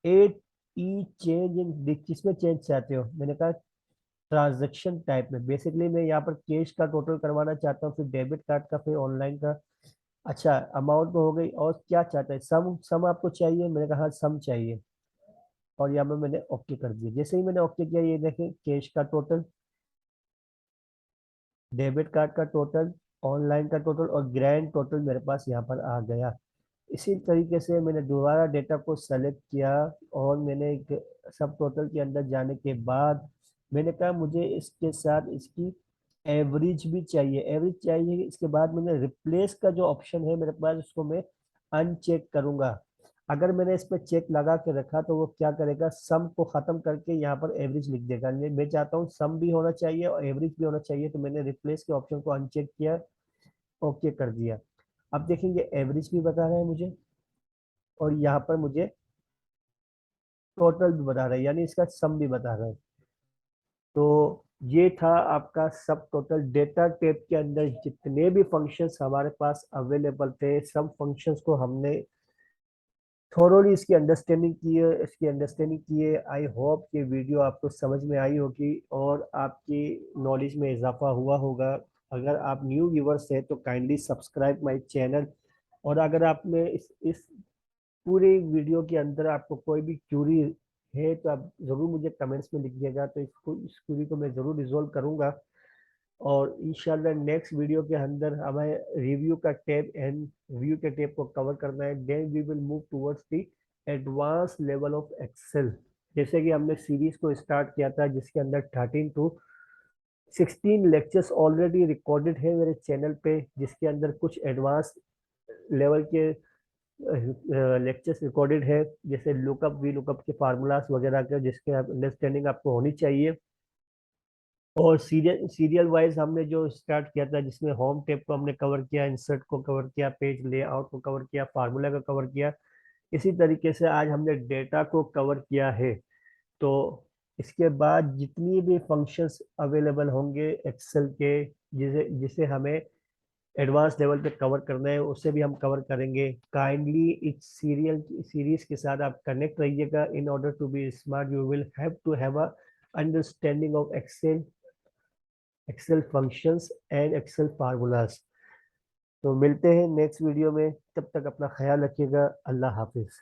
एट ई चेंज इन किस में चेंज चाहते हो। मैंने कहा ट्रांजेक्शन टाइप में। बेसिकली मैं यहाँ पर कैश का टोटल करवाना चाहता हूँ, फिर डेबिट कार्ड का, फिर ऑनलाइन का। अच्छा, अमाउंट तो हो गई, और क्या चाहता है, सम सम आपको चाहिए। मैंने कहा सम चाहिए, और यहाँ पर मैंने ओके कर दिया। जैसे ही मैंने ओके किया, ये देखें कैश का टोटल, डेबिट कार्ड का टोटल, ऑनलाइन का टोटल और ग्रैंड टोटल मेरे पास यहाँ पर आ गया। इसी तरीके से मैंने दोबारा डेटा को सेलेक्ट किया, और मैंने एक सब टोटल के अंदर जाने के बाद मैंने कहा मुझे इसके साथ इसकी एवरेज भी चाहिए। एवरेज चाहिए, इसके बाद मैंने रिप्लेस का जो ऑप्शन है मेरे पास, उसको मैं अनचेक करूंगा। अगर मैंने इस पर चेक लगा के रखा तो वो क्या करेगा, सम को खत्म करके यहाँ पर एवरेज लिख देगा। मैं चाहता हूँ सम भी होना चाहिए और एवरेज भी होना चाहिए, तो मैंने रिप्लेस के ऑप्शन को अनचेक किया, ओके कर दिया। अब देखेंगे एवरेज भी बता रहा है मुझे, और यहाँ पर मुझे टोटल भी बता रहा है, यानी इसका सम भी बता रहा है। तो ये था आपका सब टोटल। डेटा टाइप के अंदर जितने भी फंक्शंस हमारे पास अवेलेबल थे, सब फंक्शंस को हमने थोरोली इसकी अंडरस्टैंडिंग की है। आई होप ये वीडियो आपको समझ में आई होगी और आपकी नॉलेज में इजाफा हुआ होगा। अगर आप न्यू व्यूवर्स हैं तो काइंडली सब्सक्राइब माय चैनल, और अगर आप में इस पूरे वीडियो के अंदर आपको कोई भी क्यूरी है तो आप ज़रूर मुझे कमेंट्स में लिखिएगा, तो इस क्यूरी को मैं ज़रूर रिजोल्व करूंगा। और इंशाल्लाह नेक्स्ट वीडियो के अंदर हमें रिव्यू का टैब एंड व्यू के टैब को कवर करना है। Then we will move towards the advance level of Excel. जैसे कि हमने सीरीज को स्टार्ट किया था जिसके अंदर 13 टू 16 लेक्चर्स ऑलरेडी रिकॉर्डेड है मेरे चैनल पे, जिसके अंदर कुछ एडवांस लेवल के लेक्चर्स रिकॉर्डेड है, जैसे लुकअप वी लुकअप के फार्मूलाज वगैरह के, जिसके अंडरस्टैंडिंग आपको होनी चाहिए। और सीरियल वाइज हमने जो स्टार्ट किया था, जिसमें होम टेप को हमने कवर किया, इंसर्ट को कवर किया, पेज लेआउट को कवर किया, फार्मूला को कवर किया। इसी तरीके से आज हमने डेटा को कवर किया है। तो इसके बाद जितनी भी फंक्शंस अवेलेबल होंगे एक्सेल के, जिसे जिसे हमें एडवांस लेवल पे कवर करना है, उसे भी हम कवर करेंगे। काइंडली इस सीरीज के साथ आप कनेक्ट रहिएगा। In order to be smart you will have to have a understanding of Excel, Excel functions and Excel formulas. तो मिलते हैं नेक्स्ट वीडियो में, तब तक अपना ख्याल रखिएगा। अल्लाह हाफिज।